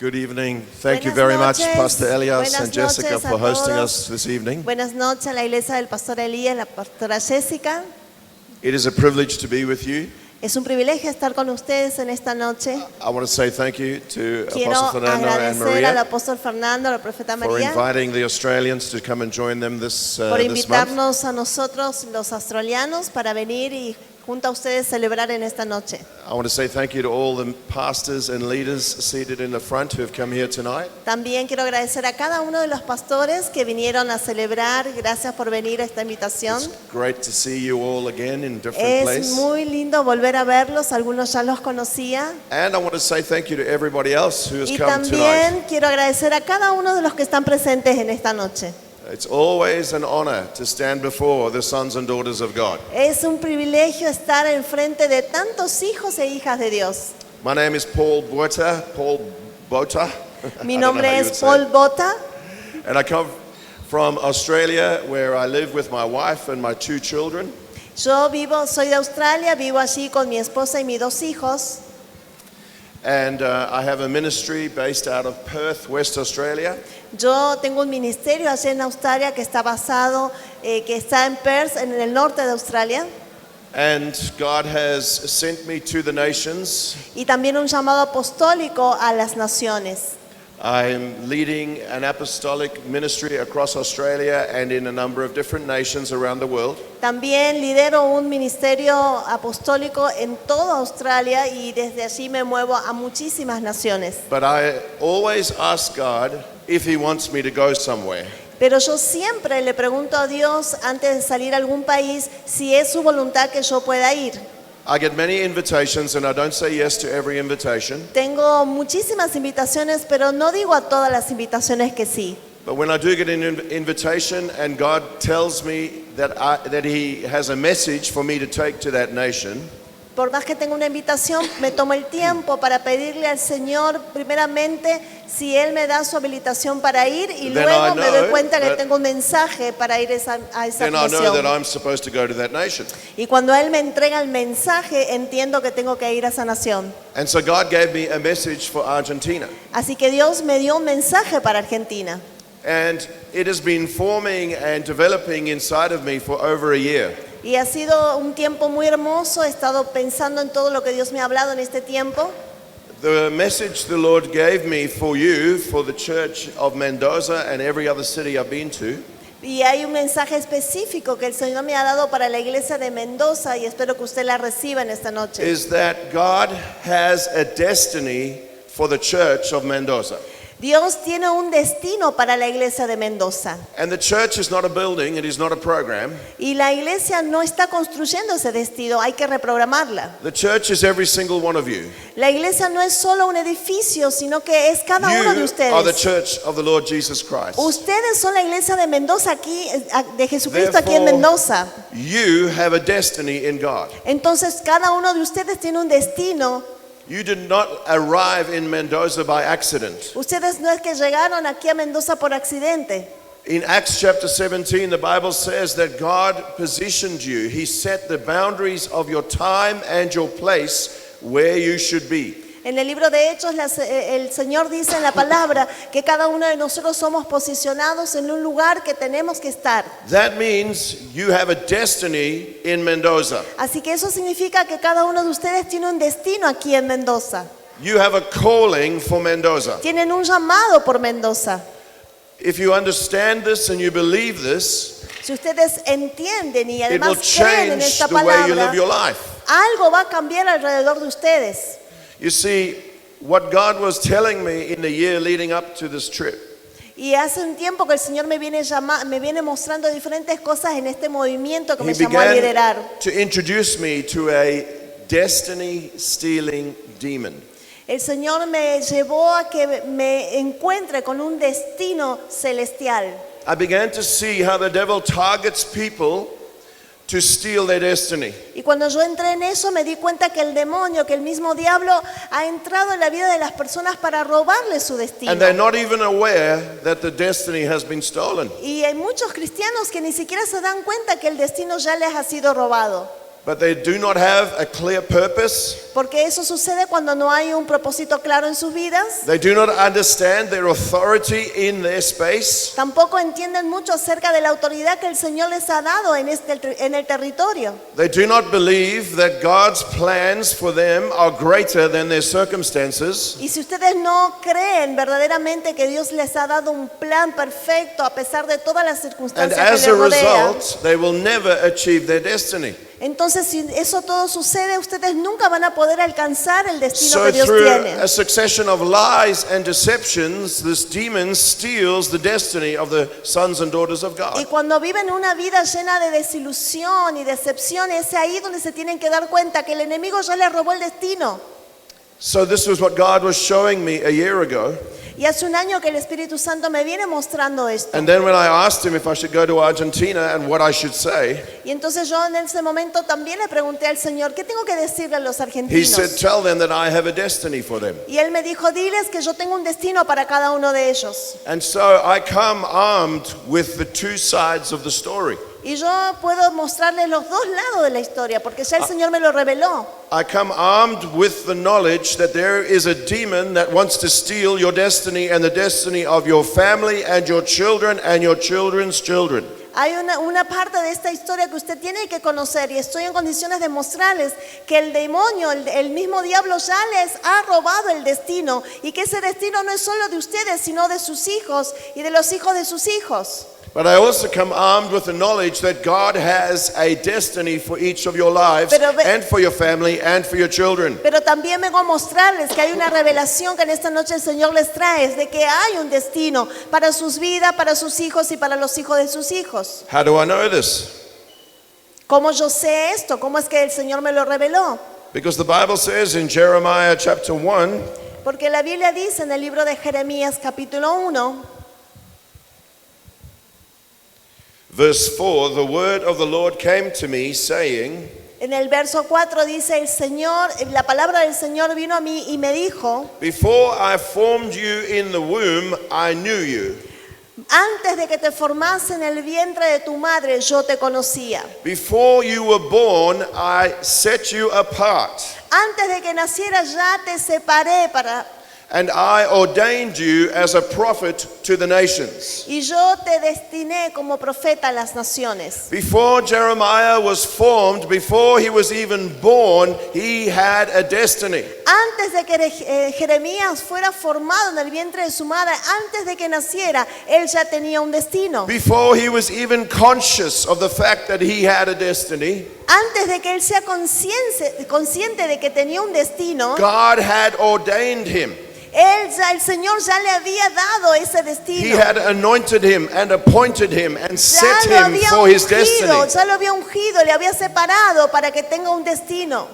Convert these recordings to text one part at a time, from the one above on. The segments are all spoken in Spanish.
Good evening. Thank you Buenas very much, noches. Pastor Elias Buenas and Jessica, noches a for hosting todos. us this evening. Buenas noches a la iglesia del pastor Elías, la pastora Jessica. It is a privilege to be with you. Es un privilegio estar con ustedes en esta noche. I want to say thank you to Quiero Apostle Fernando and agradecer al Maria apóstol Fernando, a la profeta for María, inviting the Australians to come and join them this por month. invitarnos a nosotros, los australianos, para venir y junto a ustedes celebrar en esta noche. I want to say thank you to all the pastors and leaders seated in the front who have come here tonight. También quiero agradecer a cada uno de los pastores que vinieron a celebrar. Gracias por venir a esta invitación. It's great to see you all again in different Es places. muy lindo volver a verlos, algunos ya los conocía. And I want to say thank you to everybody else who has Y come tonight. también quiero agradecer a cada uno de los que están presentes en esta noche. It's always an honor to stand before the sons and daughters of God. Es un privilegio estar enfrente de tantos hijos e hijas de Dios. My name is Paul Bota. Mi I don't know how nombre you es would say Paul it. Bota. And I come from Australia, where I live with my wife and my two children. Soy de Australia, vivo allí con mi esposa y mis dos hijos. And I have a ministry based out of Perth, West Australia. Yo tengo un ministerio allí en Australia que está basado, que está en Perth, en el norte de Australia. And God has sent me to the nations. Y también un llamado apostólico a las naciones. I am leading an apostolic ministry across Australia and in a number of different nations around the world. También lidero un ministerio apostólico en toda Australia y desde allí me muevo a muchísimas naciones. But I always ask God if He wants me to go somewhere. Pero yo siempre le pregunto a Dios antes de salir a algún país si es su voluntad que yo pueda ir. I get many invitations and I don't say yes to every invitation. Tengo muchísimas invitaciones, pero no digo a todas las invitaciones que sí. But when I do get an invitation and God tells me that He has a message for me to take to that nation, Por más que tenga una invitación, me tomo el tiempo para pedirle al Señor, primeramente, si Él me da su habilitación para ir y Then luego I me doy know cuenta que that- tengo un mensaje para ir a esa then I know that misión. I'm supposed to go to that nation. Y cuando Él me entrega el mensaje, entiendo que tengo que ir a esa nación. And so God gave me a message for Argentina. Así que Dios me dio un mensaje para Argentina. And it has been forming and developing inside of me for over a year. Y ha sido un tiempo muy hermoso, he estado pensando en todo lo que Dios me ha hablado en este tiempo. The message the Lord gave me for you, for the church of Mendoza and every other city I've been to, Y hay un mensaje específico que el Señor me ha dado para la iglesia de Mendoza y espero que usted la reciba en esta noche. is that God has a destiny for the church of Mendoza. Dios tiene un destino para la iglesia de Mendoza. And the church is not a building, it is not a program. Y la iglesia no está construyendo ese destino, hay que reprogramarla. The church is every single one of you. La iglesia no es solo un edificio, sino que es cada uno de You are the ustedes. church of the Lord Jesus Christ. Ustedes son la iglesia de Mendoza aquí, de Jesucristo aquí en Therefore, Mendoza. You have a destiny in God. Entonces cada uno de ustedes tiene un destino. You did not arrive in Mendoza by accident. Ustedes no es que llegaron aquí a Mendoza por accidente. In Acts chapter 17, the Bible says that God positioned you. He set the boundaries of your time and your place where you should be. En el libro de Hechos el Señor dice en la palabra que cada uno de nosotros somos posicionados en un lugar que tenemos que estar. That means you have a destiny in Mendoza. Así que eso significa que cada uno de ustedes tiene un destino aquí en Mendoza. You have a calling for Mendoza. Tienen un llamado por Mendoza. If you understand this and you believe this, Si ustedes entienden y it will además creen en change esta the way you palabra, live your life. algo va a cambiar alrededor de ustedes. You see, what God was telling me in the year leading up to this trip Y hace un tiempo que el Señor me viene mostrando diferentes cosas en este movimiento que He me llamó a liderar. began to introduce me to a destiny-stealing demon. El Señor me llevó a que me encuentre con un destino celestial. I began to see how the devil targets people to steal their destiny. Y cuando yo entré en eso me di cuenta que el demonio, que el mismo diablo ha entrado en la vida de las personas para robarle su destino. And they're not even aware that the destiny has been stolen. Y hay muchos cristianos que ni siquiera se dan cuenta que el destino ya les ha sido robado. but they do not have a clear purpose. Porque eso sucede cuando no hay un propósito claro en sus vidas. They do not understand their authority in their space. Tampoco entienden mucho acerca de la autoridad que el Señor les ha dado en el territorio. They do not believe that God's plans for them are greater than their circumstances. Y si ustedes no creen verdaderamente que Dios les ha dado un plan perfecto a pesar de todas las And circunstancias as que a les rodean, result, they will never achieve their destiny. entonces si eso todo sucede, ustedes nunca van a poder alcanzar el destino So que Dios through tiene. a succession of lies and deceptions, this demon steals the destiny of the sons and daughters of Y God. cuando viven una vida llena de desilusión y decepción, es ahí donde se tienen que dar cuenta que el enemigo ya les robó el destino. So this was what God was showing me a year ago. Y hace un año que el Espíritu Santo me viene mostrando esto. And then when I asked him if I should go to Argentina and what I should say, Y entonces yo en ese momento también le pregunté al Señor, ¿qué tengo que decirle a los he argentinos? said, tell them that I have a destiny for them. Y él me dijo, diles que yo tengo un destino para cada uno de ellos. And so I come armed with the two sides of the story. Y yo puedo mostrarles los dos lados de la historia, porque ya el Señor me lo reveló. I come armed with the knowledge that there is a demon that wants to steal your destiny and the destiny of your family and your children and your children's children. Hay una parte de esta historia que usted tiene que conocer y estoy en condiciones de mostrarles que el demonio, el mismo diablo ya les ha robado el destino y que ese destino no es solo de ustedes, sino de sus hijos y de los hijos de sus hijos. But I also come armed with the knowledge that God has a destiny for each of your lives and for your family and for your children. Pero también vengo a mostrarles que hay una revelación que en esta noche el Señor les trae, es de que hay un destino para sus vidas, para sus hijos y para los hijos de sus hijos. How do I know this? ¿Cómo yo sé esto? ¿Cómo es que el Señor me lo reveló? Because the Bible says in Jeremiah chapter 1, Porque la Biblia dice en el libro de Jeremías capítulo 1, verse 4, the word of the Lord came to me saying, en el verso 4 dice el Señor, la palabra del Señor vino a mí y me dijo, before I formed you in the womb, I knew you. antes de que te formase en el vientre de tu madre, yo te conocía. Before you were born, I set you apart, Antes de que nacieras ya te separé and I ordained you as a prophet to the nations. y yo te destiné como profeta a las naciones. Before Jeremiah was formed, before he was even born, he had a destiny. Antes de que Jeremías fuera formado en el vientre de su madre, antes de que naciera, él ya tenía un destino. Before he was even conscious of the fact that he had a destiny, Antes de que él sea consciente de que tenía un destino, God had ordained him. el Señor ya le había dado ese He destino. had anointed him and appointed him and set Ya lo him había for his destiny. ya lo había ungido, le había separado para que tenga un destino.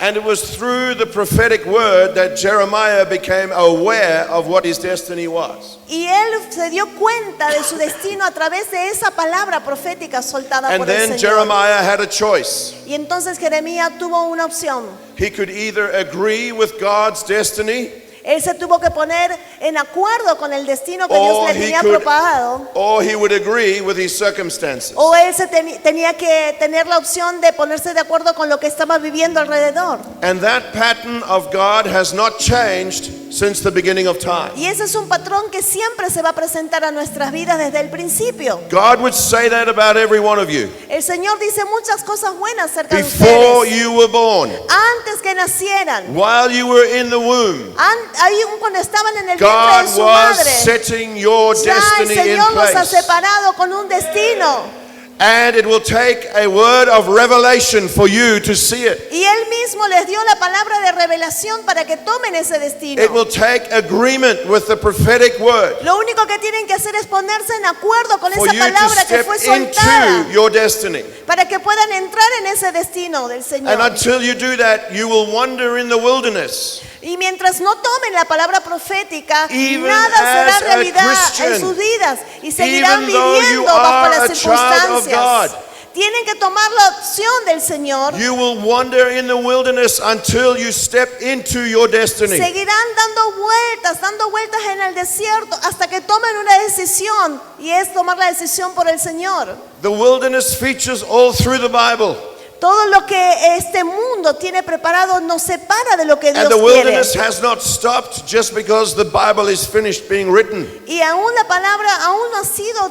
And it was through the prophetic word that Jeremiah became aware of what his destiny was. Y él se dio cuenta de su destino a través de esa palabra profética soltada And por el then Señor. Jeremiah had a choice. Y entonces Jeremías tuvo una opción. He could either agree with God's destiny, Él se tuvo que poner en acuerdo con el destino que Dios or le he tenía could, preparado, or he would agree with his circumstances. o él tenía que tener la opción de ponerse de acuerdo con lo que estaba viviendo alrededor. And that pattern of God has not changed since the beginning of time. Y ese es un patrón que siempre se va a presentar a nuestras vidas desde el principio. God would say that about every one of you. El Señor dice muchas cosas buenas acerca de Before ustedes. you were born, Antes que nacieran, while you were in the womb, ahí cuando estaban en el vientre God de su was madre, setting your ya el destiny in Señor los ha place. separado con un destino. And it will take a word of revelation for you to see it. Y Él mismo les dio la palabra de revelación para que tomen ese destino. It will take agreement with the prophetic word Lo único que tienen que hacer es ponerse en acuerdo con for esa you to palabra que step fue soltada into your destiny. para que puedan entrar en ese destino del And Señor. until you do that, you will wander in the wilderness. Y mientras no tomen la palabra profética, Even nada será as a realidad Christian, en sus vidas y seguirán even though you viviendo bajo are las a child of circunstancias. God, Tienen que tomar la opción del Señor. you will wander in the wilderness until you step into your destiny. Seguirán dando vueltas en el desierto hasta que tomen una decisión, y es tomar la decisión por el Señor. The wilderness features all through the Bible. Todo lo que este mundo tiene preparado nos separa de lo que Dios And the quiere. wilderness has not stopped just because the Bible is finished being written. Y aún la palabra aún no ha sido,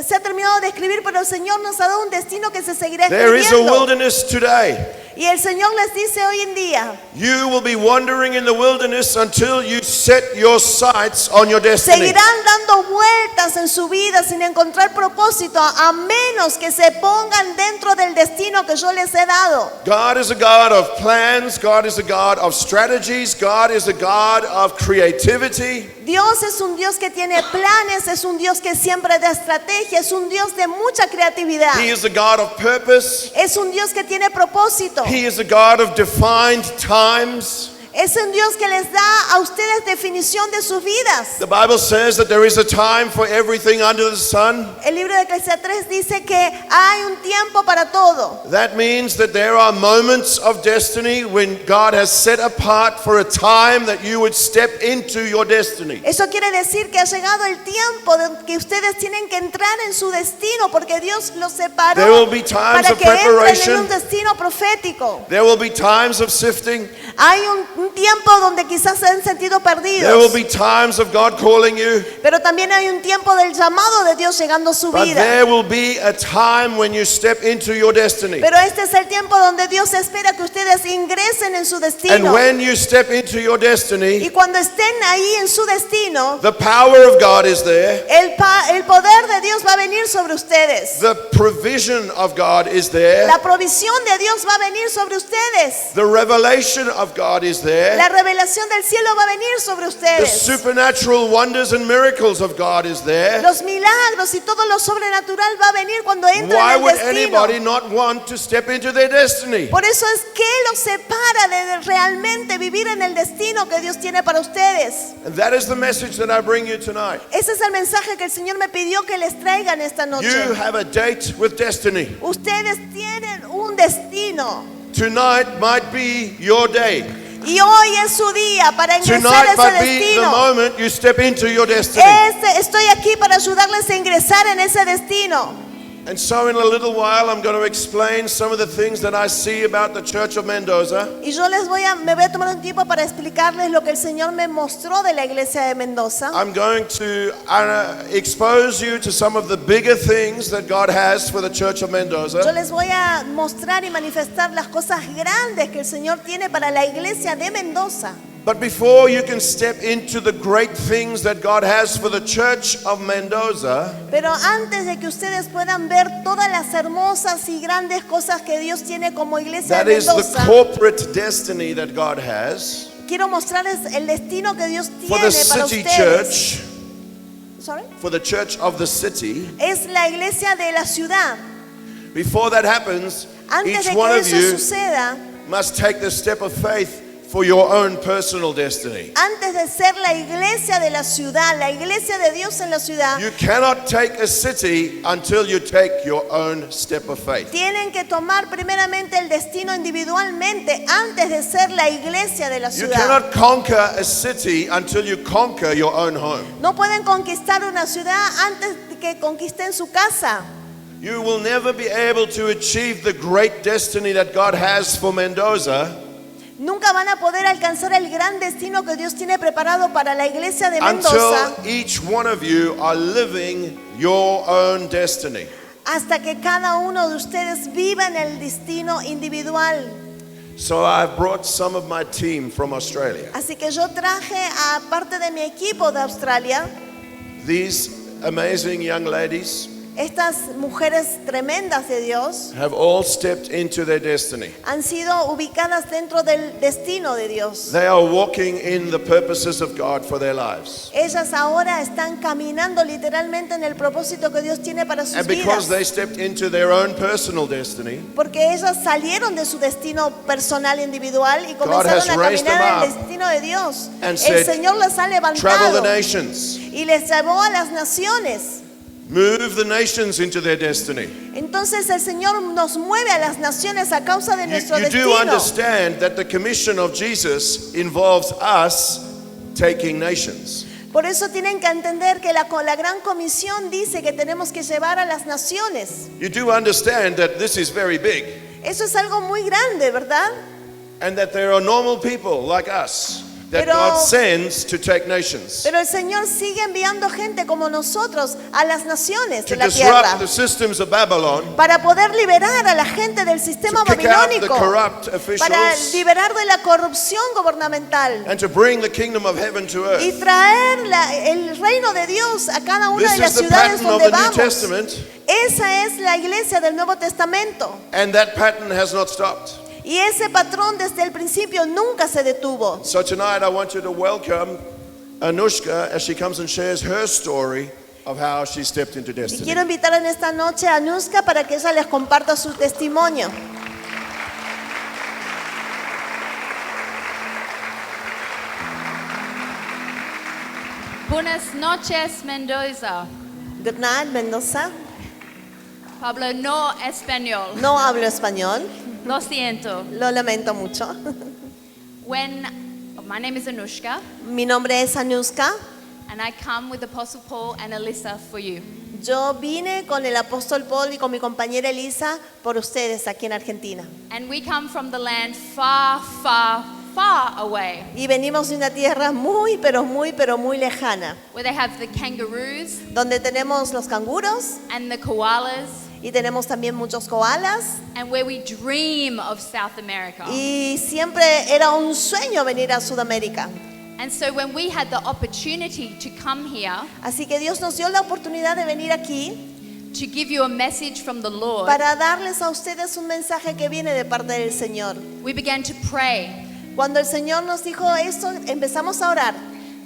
se ha terminado de escribir, pero el Señor nos ha dado un destino que se seguirá There is a escribiendo. wilderness today. Y el Señor les dice hoy en día, You will be wandering in the wilderness until you set your sights on your destiny. seguirán dando vueltas en su vida sin encontrar propósito, a menos que se pongan dentro del destino que yo les he dado. God is a God of plans. God is a God of strategies. God is a God of creativity. Dios es un Dios que tiene planes, es un Dios que siempre da estrategia, es un Dios de mucha creatividad. He is a God of purpose. Es un Dios que tiene propósito. He is a God of defined times. Es un Dios que les da a ustedes definición de sus vidas. The Bible says that there is a time for everything under the sun. El libro de Eclesiastés dice que hay un tiempo para todo. That means that there are moments of destiny when God has set apart for a time that you would step into your destiny. Eso quiere decir que ha llegado el tiempo de que ustedes tienen que entrar en su destino porque Dios los There separó will be times para of que entren en preparation. un destino profético. There will be times of sifting. Hay un tiempo donde quizás se han sentido There will perdidos, be times of God calling you. pero también hay un tiempo del llamado de Dios llegando a su But vida. there will be a time when you step into your destiny. Pero este es el tiempo donde Dios espera que ustedes ingresen en su And destino. when you step into your Y destiny, cuando estén ahí en su destino, the power of God is there. el poder de Dios va a venir sobre ustedes. The provision of God is there. La provisión de Dios va a venir sobre ustedes. The revelation of God is there. La revelación del cielo va a venir sobre The ustedes. supernatural wonders and miracles of God is there. Los milagros y todo lo sobrenatural va a venir cuando entren Why en el would destino. anybody not want to step into their destiny? Por eso es que los separa de realmente vivir en el destino que Dios tiene para ustedes. And that is the message that I bring you tonight. Ese es el mensaje que el Señor me pidió que les traigan esta You noche. have a date with destiny. Ustedes tienen un destino. Tonight might be your day. Y hoy es su día para ingresar Tonight a ese might be the destino. moment you step into your destiny. Estoy aquí para ayudarles a ingresar en ese destino. And so in a little while I'm going to explain some of the things that I see about the Church of Mendoza. Y yo me voy a tomar un tiempo para explicarles lo que el Señor me mostró de la iglesia de Mendoza. I'm going to expose you to some of the bigger things that God has for the Church of Yo Mendoza. les voy a mostrar y manifestar las cosas grandes que el Señor tiene para la iglesia de Mendoza. But before you can step into the great things that God has for the Church of Mendoza, Pero antes de que ustedes puedan ver todas las hermosas y grandes cosas que Dios tiene como iglesia that de is the Mendoza, corporate destiny that God has quiero mostrarles el destino que Dios for tiene the para city ustedes. church, Sorry. for the church of the city. Es la iglesia de la ciudad. Before that happens, Antes each de one que of eso you suceda, must take the step of faith for your own personal destiny. antes de ser la iglesia de la ciudad, la iglesia de Dios en la ciudad, You cannot take a city until you take your own step of faith. tienen que tomar primeramente el destino individualmente antes de ser la iglesia de la You ciudad. cannot conquer a city until you conquer your own home. No pueden conquistar una ciudad antes de que conquisten su casa. You will never be able to achieve the great destiny that God has for Mendoza Nunca van a poder alcanzar el gran destino que Dios tiene preparado para la iglesia de Mendoza until each one of you are living your own destiny. hasta que cada uno de ustedes viva en el destino individual. So I've brought some of my team from Australia. Así que yo traje a parte de mi equipo de Australia, These amazing young ladies estas mujeres tremendas de Dios have all stepped into their destiny. han sido ubicadas dentro del destino de Dios. They are walking in the purposes of God for their lives. Ellas ahora están caminando literalmente en el propósito que Dios tiene para sus And because vidas. they stepped into their own personal destiny, Porque ellas salieron de su destino personal individual y comenzaron has a raised caminar en them el destino de Dios. and El said, Señor las ha travel levantado the nations, y les llevó a las naciones. move the nations into their destiny. Entonces el Señor nos mueve a las naciones a causa de nuestro You do destino. understand that the commission of Jesus involves us taking nations. Por eso tienen que entender que la gran comisión dice que tenemos que llevar a las naciones. You do understand that this is very big. Eso es algo muy grande, ¿verdad? And that there are normal people like us that Pero- God sends to take nations, Pero el Señor sigue enviando gente como nosotros a las naciones to de la tierra disrupt the systems of Babylon, para poder liberar a la gente del sistema to kick out the babilónico, corrupt para officials, liberar de la corrupción gubernamental and to bring the kingdom of heaven to y earth. traer el reino de Dios a cada una This de las is the ciudades pattern of donde the New vamos. Testament, Esa es la iglesia del Nuevo Testamento. and that pattern has not stopped. Y ese patrón desde el principio nunca se detuvo. So tonight I want you to welcome Anushka as she comes and shares her story of how she stepped into Y destiny. quiero invitar en esta noche a Anushka para que ella les comparta su testimonio. Buenas noches, Mendoza. Good night, Mendoza. Pablo, no español. No hablo español, Lo siento. lo lamento mucho. My name is Anushka, Mi nombre es Anushka. and I come with Apostle Paul and Alyssa for you. Yo vine con el apóstol Paul y con mi compañera Elisa por ustedes aquí en Argentina. And we come from the land far, far, far away, Y venimos de una tierra muy, pero muy lejana, where they have the kangaroos donde tenemos los canguros and the koalas, y tenemos también muchos koalas. and where we dream of South America. Y siempre era un sueño venir a Sudamérica. And so when we had the opportunity to come here Así que Dios nos dio la oportunidad de venir aquí to give you a message from the Lord, para darles a ustedes un mensaje que viene de parte del Señor. we began to pray. Cuando el Señor nos dijo esto, empezamos a orar,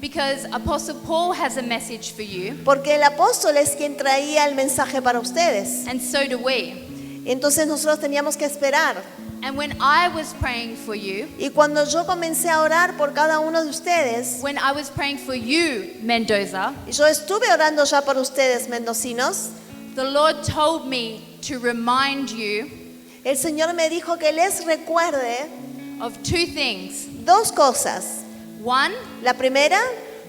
Because Apostle Paul has a message for you, porque el apóstol es quien traía el mensaje para ustedes. and so do we. Entonces nosotros teníamos que esperar. And when I was praying for you, Y cuando yo comencé a orar por cada uno de ustedes, when I was praying for you, Mendoza, y yo estuve orando ya por ustedes, mendocinos, the Lord told me to remind you el Señor me dijo que les recuerde of two things. dos cosas. One, La primera,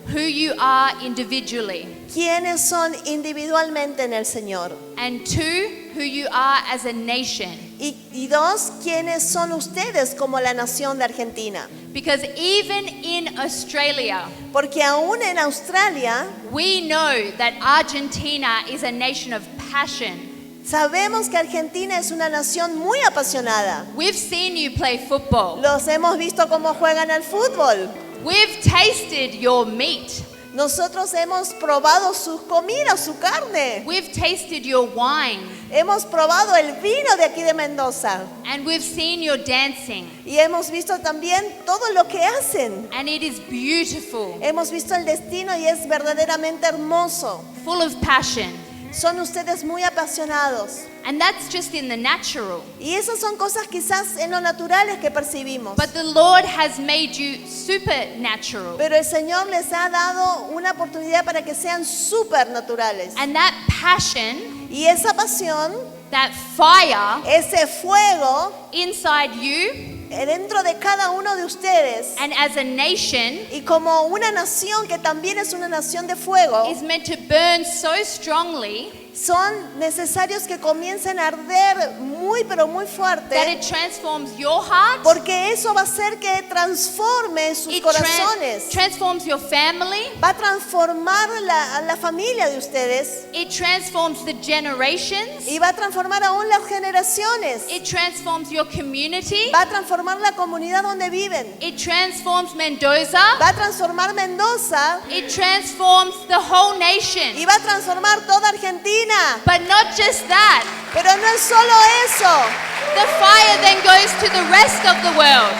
who you are individually, quiénes son individualmente en el Señor. and two, who you are as a nation. Y dos, quiénes son ustedes como la nación de Argentina. Because even in Australia, Porque aún en Australia we know that Argentina is a nation of passion. sabemos que Argentina es una nación muy apasionada. We've seen you play football. Los hemos visto cómo juegan al fútbol. We've tasted your meat. Nosotros hemos probado sus comidas, su carne. We've tasted your wine. Hemos probado el vino de aquí de Mendoza. And we've seen your dancing. Y hemos visto también todo lo que hacen. And it is beautiful, Hemos visto el destino y es verdaderamente hermoso. full of passion. Son ustedes muy apasionados. And that's just in the natural. Y esas son cosas quizás en lo naturales que percibimos. But the Lord has made you supernatural. Pero el Señor les ha dado una oportunidad para que sean supernaturales. And that passion, Y esa pasión, that fire ese fuego inside you, dentro de cada uno de ustedes, and as a nation, y como una nación que también es una nación de fuego, is meant to burn so strongly son necesarios que comiencen a arder muy pero muy that fuerte, it transforms your heart, porque eso va a hacer que transforme sus it corazones. transforms your family, Va a transformar a la familia de ustedes it transforms the generations, y va a transformar aún las generaciones. it transforms your community, Va a transformar la comunidad donde viven. it transforms Mendoza, Va a transformar Mendoza it transforms the whole nation. y va a transformar toda Argentina. But not just that, Pero no es solo eso. the fire then goes to the rest of the world.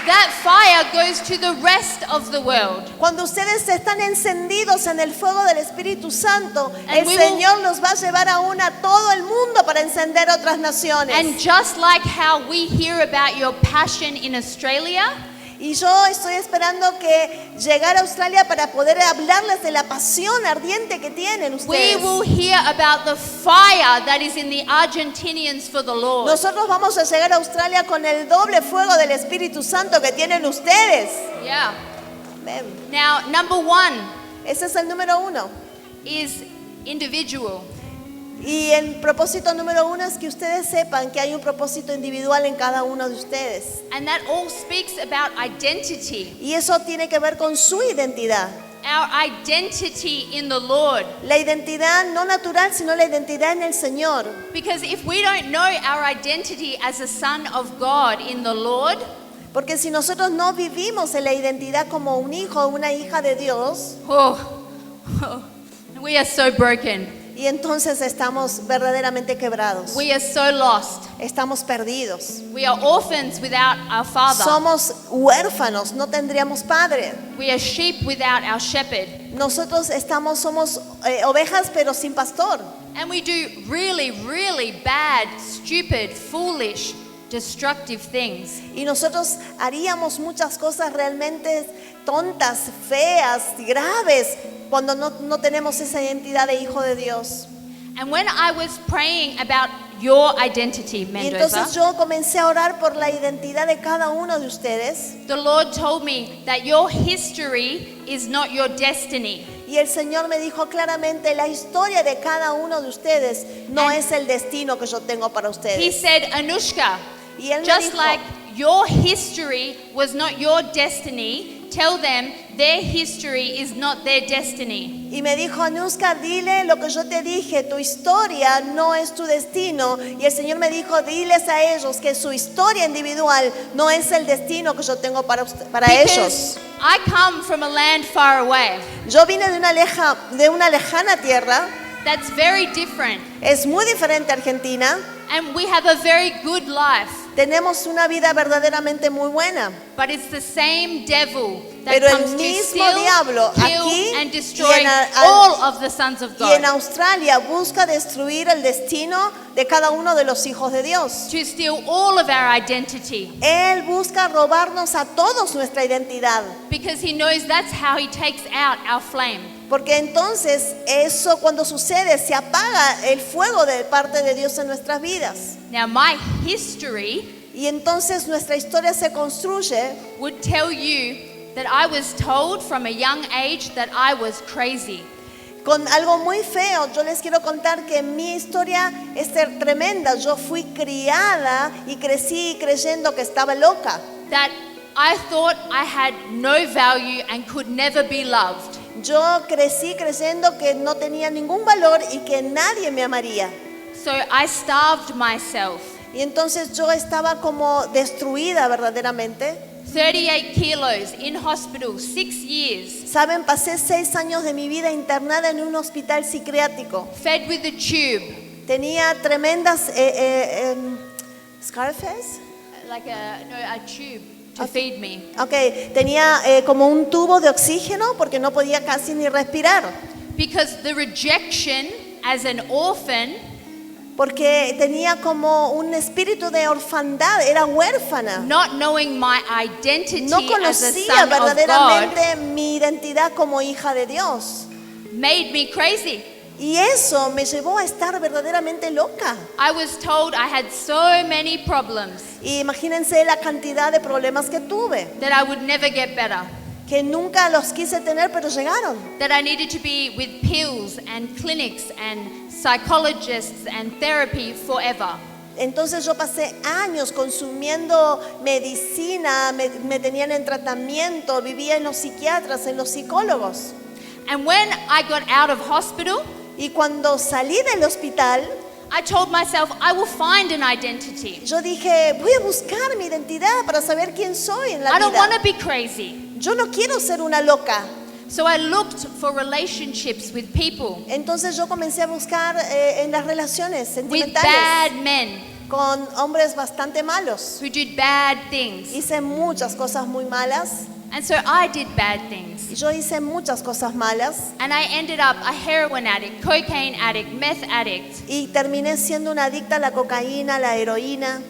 That fire goes to the rest of the world. Cuando ustedes están encendidos en el fuego del Espíritu Santo, And el we will- Señor los va a llevar aún a todo el mundo para encender otras naciones. And just like how we hear about your passion in Australia, Y yo estoy esperando que llegar a Australia para poder hablarles de la pasión ardiente que tienen we ustedes. will hear about the fire that is in the Argentinians for the Lord. Nosotros vamos a llegar a Australia con el doble fuego del Espíritu Santo que tienen ustedes. Yeah. Ven, Now, number one ese es el número 1. is individual. Y el propósito número 1 es que ustedes sepan que hay un propósito individual en cada uno de ustedes. And that all speaks about identity. Y eso tiene que ver con su identidad. Our identity in the Lord. La identidad no natural, sino la identidad en el Señor. Because if we don't know our identity as a son of God in the Lord, Porque si nosotros no vivimos en la identidad como un hijo o una hija de Dios, we are so broken. y entonces estamos verdaderamente quebrados. We are so lost. Estamos perdidos. We are orphans without our father. Somos huérfanos, no tendríamos padre. We are sheep without our shepherd. Nosotros somos ovejas pero sin pastor. And we do really, really bad, stupid, foolish, destructive things. Y nosotros haríamos muchas cosas realmente tontas, feas, graves, cuando no tenemos esa identidad de hijo de Dios. And when I was praying about your identity, Y Mendoza, entonces yo comencé a orar por la identidad de cada uno de ustedes. the Lord told me that your history is not your destiny. Y el Señor me dijo claramente, la historia de cada uno de ustedes no es el destino que yo tengo para He ustedes. said, Anushka, Y él me just dijo, like your history was not your destiny, tell them their history is not their destiny. y me dijo, Anushka, dile lo que yo te dije, tu historia no es tu destino. Y el Señor me dijo, diles a ellos que su historia individual no es el destino que yo tengo para ellos. Because I come from a land far away. Yo vine de una lejana tierra, That's very different. es muy diferente a Argentina. And we have a very good life. Tenemos una vida verdaderamente muy buena. But it's the same devil that Pero el comes to mismo steal, diablo kill, aquí and y destroy en all of the sons of Y en God. Australia busca destruir el destino de cada uno de los hijos de Dios. To steal all of our identity. Él busca robarnos a todos nuestra identidad. Because he knows that's how he takes out our flame. Porque entonces eso cuando sucede se apaga el fuego de parte de Dios en nuestras vidas. Now my history Y entonces nuestra historia se construye would tell you that I was told from a young age that I was crazy. con algo muy feo. Yo les quiero contar que mi historia es tremenda. Yo fui criada y crecí creyendo que estaba loca. That I thought I had no value and could never be loved. Yo crecí creyendo que no tenía ningún valor y que nadie me amaría. So I starved myself. Y entonces yo estaba como destruida verdaderamente. 38 kilos in hospital, 6 years. Saben, pasé 6 años de mi vida internada en un hospital psiquiátrico. Fed with a tube, Tenía tremendas scarface. like a tube to feed me. Ok, tenía como un tubo de oxígeno porque no podía casi ni respirar. Because the rejection as an orphan Porque tenía como un espíritu de orfandad, era huérfana. not knowing my identity No as a conocía son of God verdaderamente mi identidad como hija de Dios. made me crazy. Y eso me llevó a estar verdaderamente loca. I was told I had so many problems Y imagínense la cantidad de problemas que tuve, that I would never get better, que nunca los quise tener, pero llegaron. that I needed to be with pills and clinics and psychologists and therapy forever. Entonces yo pasé años consumiendo medicina, me tenían en tratamiento, vivía en los psiquiatras, en los psicólogos. And when I got out of hospital, Y cuando salí del hospital, I told myself I will find an identity. yo dije, voy a buscar mi identidad para saber quién soy en la I don't want to vida. be crazy. Yo no quiero ser una loca. So I looked for relationships with people, Entonces yo comencé a buscar en las relaciones with sentimentales bad men con hombres bastante malos. who did bad things. Hice muchas cosas muy malas. And so I did bad things. Yo hice muchas cosas malas And I ended up a heroin addict, cocaine addict, meth addict. y terminé siendo una adicta a la cocaína, a la heroína.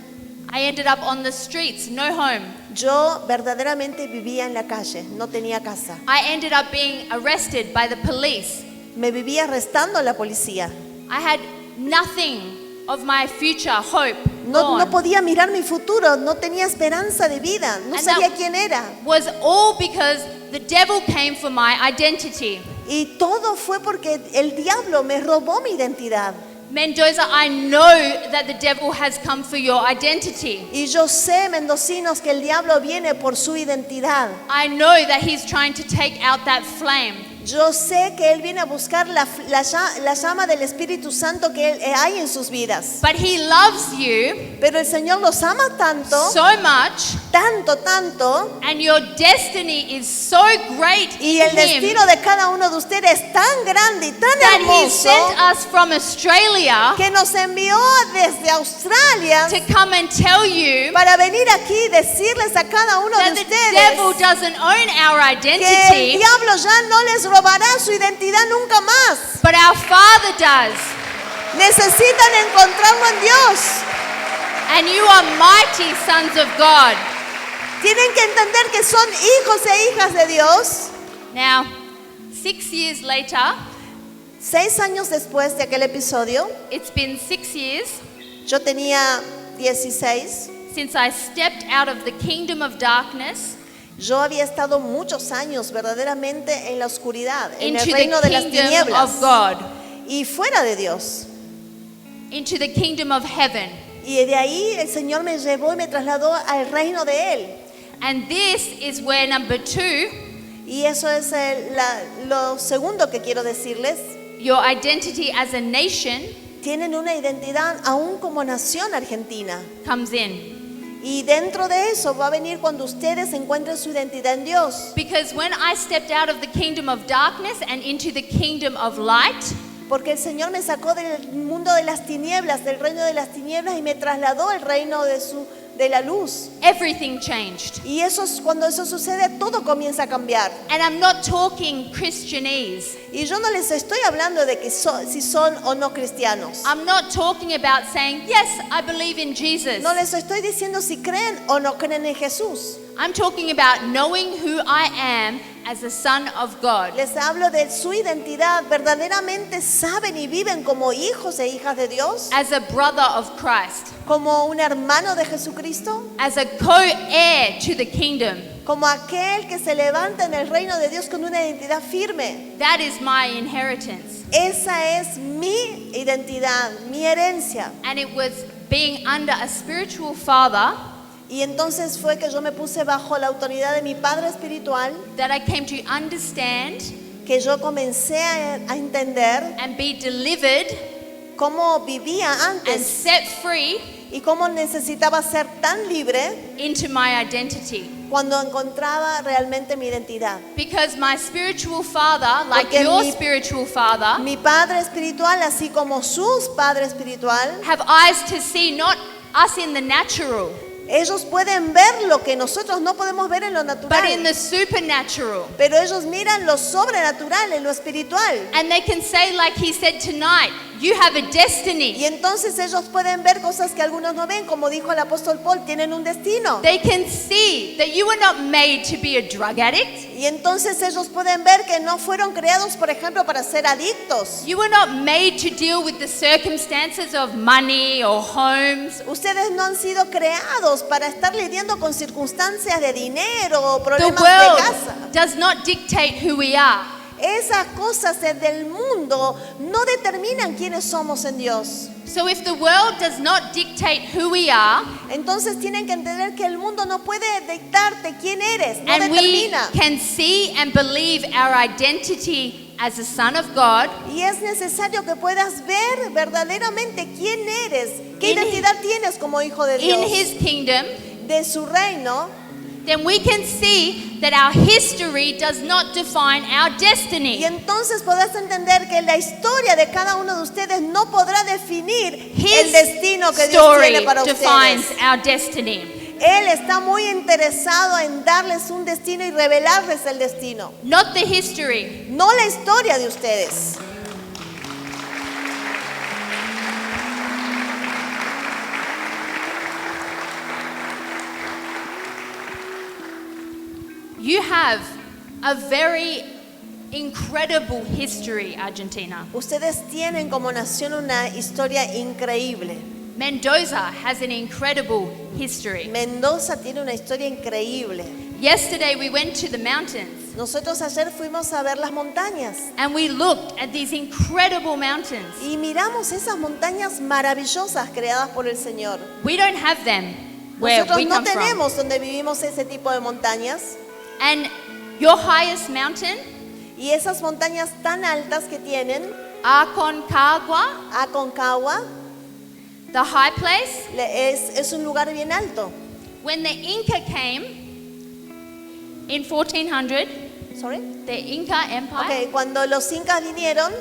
I ended up on the streets, no home. Yo verdaderamente vivía en la calle, no tenía casa. I ended up being arrested by the police. Me vivía arrestando a la policía. I had nothing of my future hope. No gone. podía mirar mi futuro, no tenía esperanza de vida, no And sabía that- quién era. Was all because the devil came for my identity. Y todo fue porque el diablo me robó mi identidad. Mendoza, I know that the devil has come for your identity. Y yo sé, mendocinos, que el diablo viene por su identidad. I know that he's trying to take out that flame. Yo sé que Él viene a buscar la llama del Espíritu Santo que hay en sus vidas. But he loves you Pero el Señor los ama tanto, so much, tanto, and your destiny is so great y in el him destino de cada uno de ustedes es tan grande y tan that he sent hermoso us from Australia que nos envió desde Australia to come and tell you para venir aquí y decirles a cada uno de that the devil ustedes doesn't own our que el identity, diablo ya no les robará su identidad nunca más. but our Father does. Necesitan encontrarlo en Dios. And you are mighty sons of God. Tienen que entender que son hijos e hijas de Dios. Now, 6 years later, 6 años después de aquel episodio, it's been 6 years yo tenía 16. since I stepped out of the kingdom of darkness Yo había estado muchos años verdaderamente en la oscuridad, en el into reino the de las kingdom tinieblas of God, y fuera de Dios. into the kingdom of heaven. Y de ahí el Señor me llevó y me trasladó al reino de Él. And this is where number 2, Y eso es lo segundo que quiero decirles. your identity as a nation, Tienen una identidad aún como nación argentina. comes in. Y dentro de eso va a venir cuando ustedes encuentren su identidad en Dios. Because when I stepped out of the kingdom of darkness and into the kingdom of light, Porque el Señor me sacó del mundo de las tinieblas, del reino de las tinieblas, y me trasladó al reino de la luz. everything changed. Y cuando eso sucede, todo comienza a cambiar. And I'm not talking Christianese. Y yo no les estoy hablando de que si son o no cristianos. I'm not talking about saying, yes, I believe in Jesus. No les estoy diciendo si creen o no creen en Jesús. I'm talking about knowing who I am as a son of God, Les hablo de su identidad. ¿Verdaderamente saben y viven como hijos e hijas de Dios? as a brother of Christ, ¿Como un hermano de Jesucristo? as a co-heir to the kingdom. Como aquel que se levanta en el reino de Dios con una identidad firme. That is my inheritance. Esa es mi identidad, mi herencia. And it was being under a spiritual father Y entonces fue que yo me puse bajo la autoridad de mi Padre espiritual, that I came to understand que yo comencé a entender and be delivered cómo vivía and antes set free y cómo necesitaba ser tan libre into my identity. cuando encontraba realmente mi identidad. Because my spiritual father, like Porque your mi- spiritual father, Mi Padre espiritual, así como su Padre espiritual, have eyes to see not us in the natural, ellos pueden ver lo que nosotros no podemos ver en lo but in natural. the supernatural. Pero ellos miran lo sobrenatural, en lo espiritual. And they can say, like he said tonight, you have a Y destiny. entonces ellos pueden ver cosas que algunos no ven, como dijo el apóstol Paul, tienen un destino. They can see that you were not made to be a drug addict. Y entonces ellos pueden ver que no fueron creados, por ejemplo, para ser adictos. You were not made to deal with the circumstances of money or homes. Ustedes no han sido creados para estar lidiando con circunstancias de dinero o The problemas de casa. world does not dictate who we are. Esas cosas del mundo no determinan quiénes somos en Dios. So if the world does not dictate who we are, Entonces tienen que entender que el mundo no puede dictarte quién eres, no and we determina. can see and believe our identity as a son of God, Y es necesario que puedas ver verdaderamente quién eres, qué In identidad tienes como hijo de in Dios, his kingdom, de su reino. then we can see that our history does not define our Y destiny. entonces podrás entender que la historia de cada uno de ustedes no podrá definir el His destino que Dios story tiene para defines ustedes. our destiny, Él está muy interesado en darles un destino y revelarles el destino, not the history. no la historia de ustedes. You have a very incredible history, Argentina. Ustedes tienen como nación una historia increíble. Mendoza has an incredible history. Mendoza tiene una historia increíble. Yesterday we went to the mountains. Nosotros ayer fuimos a ver las montañas and we looked at these incredible mountains. y miramos esas montañas maravillosas creadas por el Señor. We don't have them where Nosotros we no come from. tenemos donde vivimos ese tipo de montañas. And your highest mountain, Y esas montañas tan altas que tienen, Aconcagua, Aconcagua, the high place, es un lugar bien alto. when the Inca came in 1400, Sorry. the Inca Empire, Okay, cuando los incas vinieron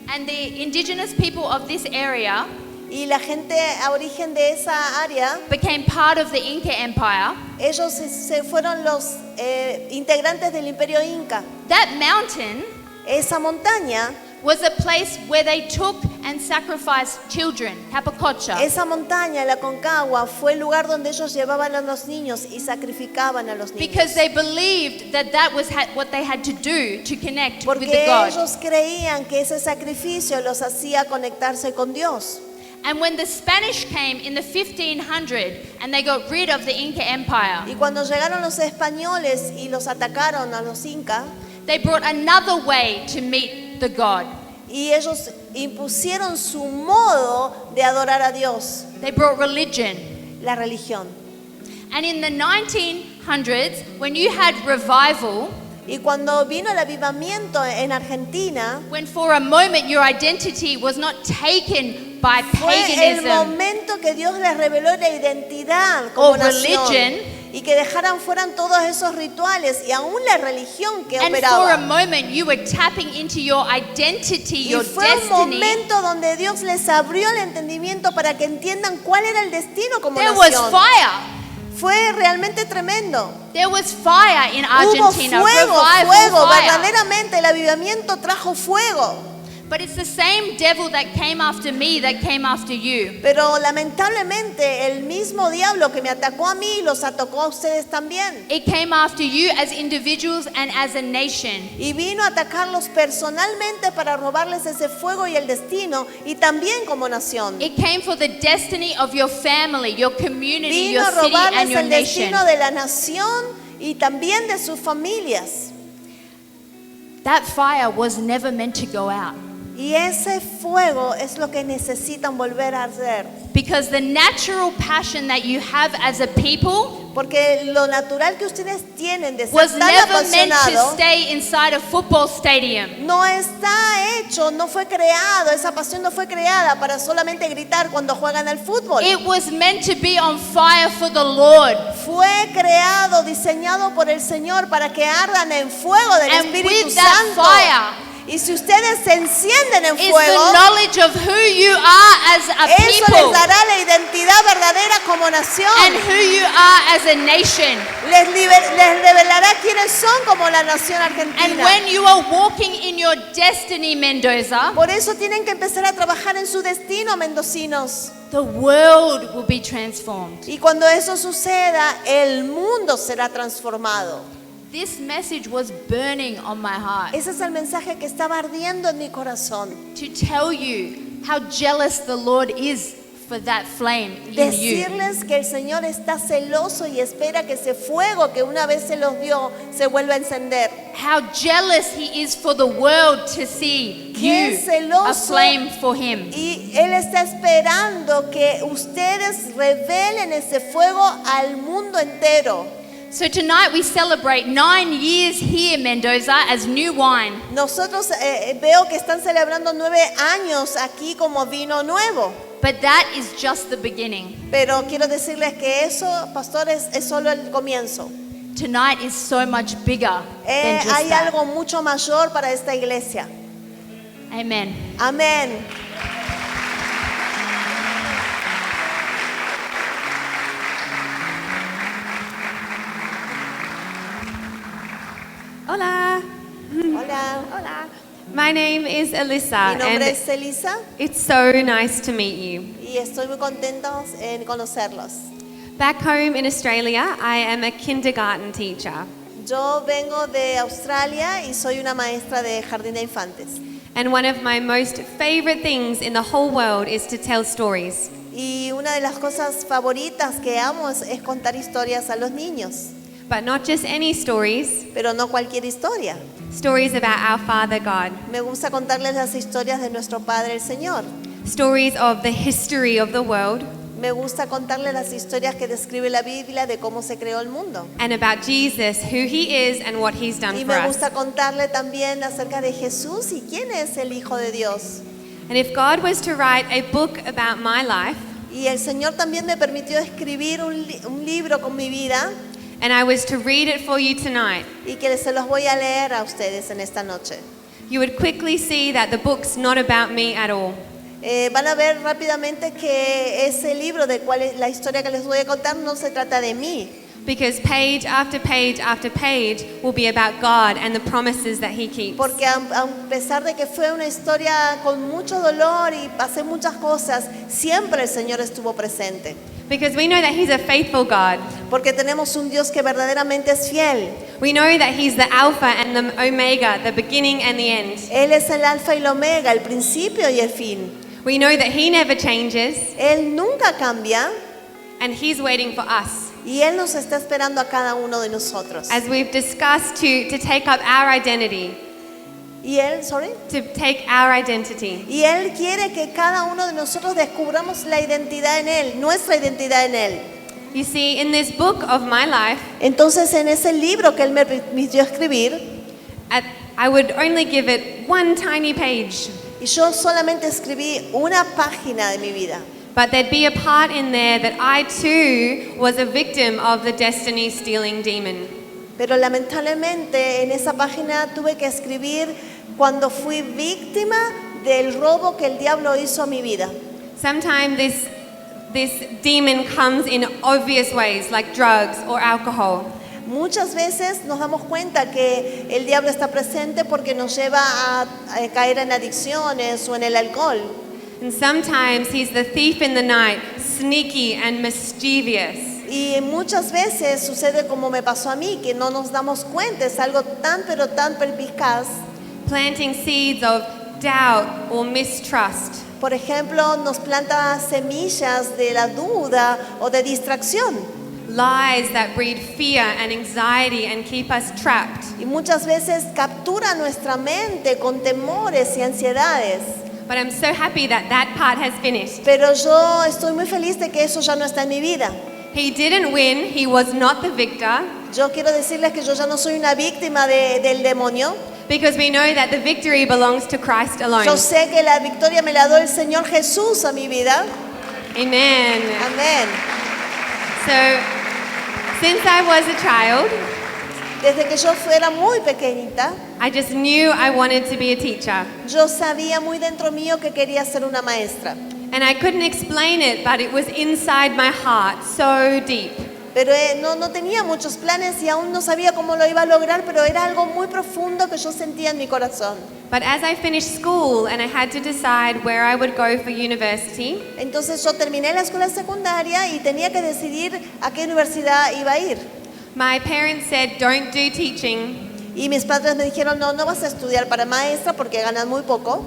and the indigenous people of this area y la gente a origen de esa área, became part of the Inca Empire, ellos se fueron los integrantes del imperio inca. that mountain Esa montaña, was a place where they took and sacrificed children, Capacocha, esa montaña, la Concagua, fue el lugar donde ellos llevaban a los niños y sacrificaban a los niños. because they believed that that was what they had to do to connect with Porque the God. ellos creían que ese sacrificio los hacía conectarse con Dios. And when the Spanish came in the 1500 and they got rid of the Inca Empire, Y cuando llegaron los españoles y los atacaron a los incas, they brought another way to meet the God. y ellos impusieron su modo de adorar a Dios, They brought religion. la religión. And in the 1900s, when you had revival, Y cuando vino el avivamiento en Argentina, when for a moment your identity was not taken by fue el paganism momento que Dios les reveló la identidad como or nación, religion, y que dejaran fuera todos esos rituales y aún la religión que and for a operaba. moment you were tapping into your identity, Y your fue un destiny, momento donde Dios les abrió el entendimiento para que entiendan cuál era el destino como there was nación. fire. Fue realmente tremendo. There was fire in Hubo Argentina, fuego, revival fuego, fire. verdaderamente el avivamiento trajo fuego. But it's the same devil that came after me that came after you. Pero lamentablemente el mismo diablo que me atacó a mí los atacó a ustedes también. It came after you as individuals and as a nation. Y vino a atacarlos personalmente para robarles ese fuego y el destino, y también como nación. It came for the destiny of your family, your community, Vino your a city, and robarles your el nation. destino de la nación y también de sus familias. That fire was never meant to go out. Y ese fuego es lo que necesitan volver a hacer. Because the natural passion that you have as a people Porque lo natural que ustedes tienen de ser was tan never meant to apasionado stay inside a football stadium. no está hecho, no fue creado, esa pasión no fue creada para solamente gritar cuando juegan al fútbol. It was meant to be on fire for the Lord. Fue creado, diseñado por el Señor para que ardan en fuego del And Espíritu with that Santo. fire Y si ustedes se encienden en is fuego, the knowledge of who you are as a eso les people dará la identidad verdadera como nación. and who you are as a nation. Les revelará quiénes son como la nación And argentina. when you are walking in your destiny, Mendoza, Por eso tienen que empezar a trabajar en su destino, mendocinos. the world will be transformed. Y cuando eso suceda, el mundo será transformado. This message was burning on my heart Ese es el mensaje que estaba ardiendo en mi corazón. to tell you how jealous the Lord is for that flame in you. Decirles que el Señor está celoso y espera que ese fuego que una vez se los dio se vuelva a encender. How jealous He is for the world to see Qué you celoso. aflame for Him. Y Él está esperando que ustedes revelen ese fuego al mundo entero. So tonight we celebrate 9 years here, Mendoza, as New Wine. Nosotros veo que están celebrando 9 años aquí como vino nuevo. But that is just the beginning. Pero quiero decirles que eso, pastores, es solo el comienzo. Tonight is so much bigger than just Hay that. algo mucho mayor para esta iglesia. Amen. Amén. Hola. Hola. Hola. My name is Alyssa, Mi nombre and es Elisa it's so nice to meet you. y estoy muy contenta en conocerlos. Back home in Australia, I am a kindergarten teacher, Yo vengo de Australia y soy una maestra de jardín de infantes. and one of my most favorite things in the whole world is to tell stories. Y una de las cosas favoritas que amo es contar historias a los niños. but not just any stories, pero no cualquier historia. stories about our Father God, Me gusta contarles las historias de nuestro Padre el Señor. stories of the history of the world, Me gusta contarles las historias que describe la Biblia de cómo se creó el mundo. and about Jesus, who he is and what he's done Y for me us. gusta contarle también acerca de Jesús y quién es el Hijo de Dios. And if God was to write a book about my life, Y el Señor también me permitió escribir un libro con mi vida and I was to read it for you tonight, y que se los voy a leer a ustedes en esta noche. you would quickly see that the book's not about me at all. Van a ver rápidamente que ese libro de cuál es la historia que les voy a contar no se trata de mí, Because page after page after page will be about God and the promises that he keeps. porque a pesar de que fue una historia con mucho dolor y pasé muchas cosas, siempre el Señor estuvo presente. Because we know that he's a faithful God. Porque tenemos un Dios que verdaderamente es fiel. We know that he's the Alpha and the Omega, the beginning and the end. Él es el alfa y el omega, el principio y el fin. We know that he never changes Él nunca cambia and he's waiting for us. y Él nos está esperando a cada uno de nosotros. As we've discussed, to take up our identity, Y Él, sorry. to take our identity. Y Él quiere que cada uno de nosotros descubramos la identidad en Él, nuestra identidad en Él. You see, in this book of my life, Entonces en ese libro que Él me permitió escribir, I would only give it one tiny page, y yo solamente escribí una página de mi vida. but there'd be a part in there that I too was a victim of the destiny stealing demon. Pero lamentablemente en esa página tuve que escribir cuando fui víctima del robo que el diablo hizo a mi vida. Sometimes this demon comes in obvious ways, like drugs or alcohol. Muchas veces nos damos cuenta que el diablo está presente porque nos lleva a caer en adicciones o en el alcohol. And sometimes he's the thief in the night, sneaky and mischievous. Y muchas veces sucede como me pasó a mí, que no nos damos cuenta, es algo tan pero tan perspicaz. Planting seeds of doubt or mistrust. Por ejemplo, nos planta semillas de la duda o de distracción. Lies that breed fear and anxiety and keep us trapped. Y muchas veces captura nuestra mente con temores y ansiedades. But I'm so happy that that part has finished. Pero yo estoy muy feliz de que eso ya no está en mi vida. He didn't win, he was not the victor, Yo quiero decirles que yo ya no soy una víctima del demonio. because we know that the victory belongs to Christ alone. Yo sé que la victoria me la dio el Señor Jesús a mi vida. Amen. Amén. So, since I was a child, Desde que yo fuera muy pequeñita, I just knew I wanted to be a teacher. yo sabía muy dentro mío que quería ser una maestra. And I couldn't explain it, but it was inside my heart, so deep. Pero no tenía muchos planes y aún no sabía cómo lo iba a lograr, pero era algo muy profundo que yo sentía en mi corazón. But as I finished school and I had to decide where I would go for university, Entonces yo terminé la escuela secundaria y tenía que decidir a qué universidad iba a ir. my parents said, don't do teaching, Y mis padres me dijeron, no vas a estudiar para maestra porque ganas muy poco.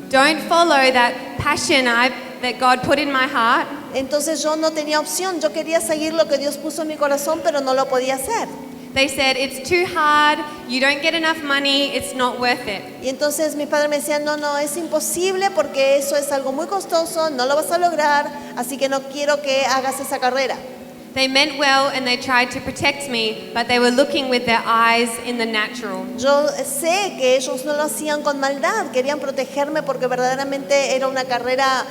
don't follow that passion that God put in my heart. Entonces yo no tenía opción, yo quería seguir lo que Dios puso en mi corazón, pero no lo podía hacer. They said, it's too hard, you don't get enough money, it's not worth it. Y entonces mis padres me decían, no, es imposible porque eso es algo muy costoso, no lo vas a lograr, así que no quiero que hagas esa carrera. They meant well and they tried to protect me, but they were looking with their eyes in the natural. Yo sé que ellos no lo hacían con maldad, querían protegerme porque verdaderamente era una carrera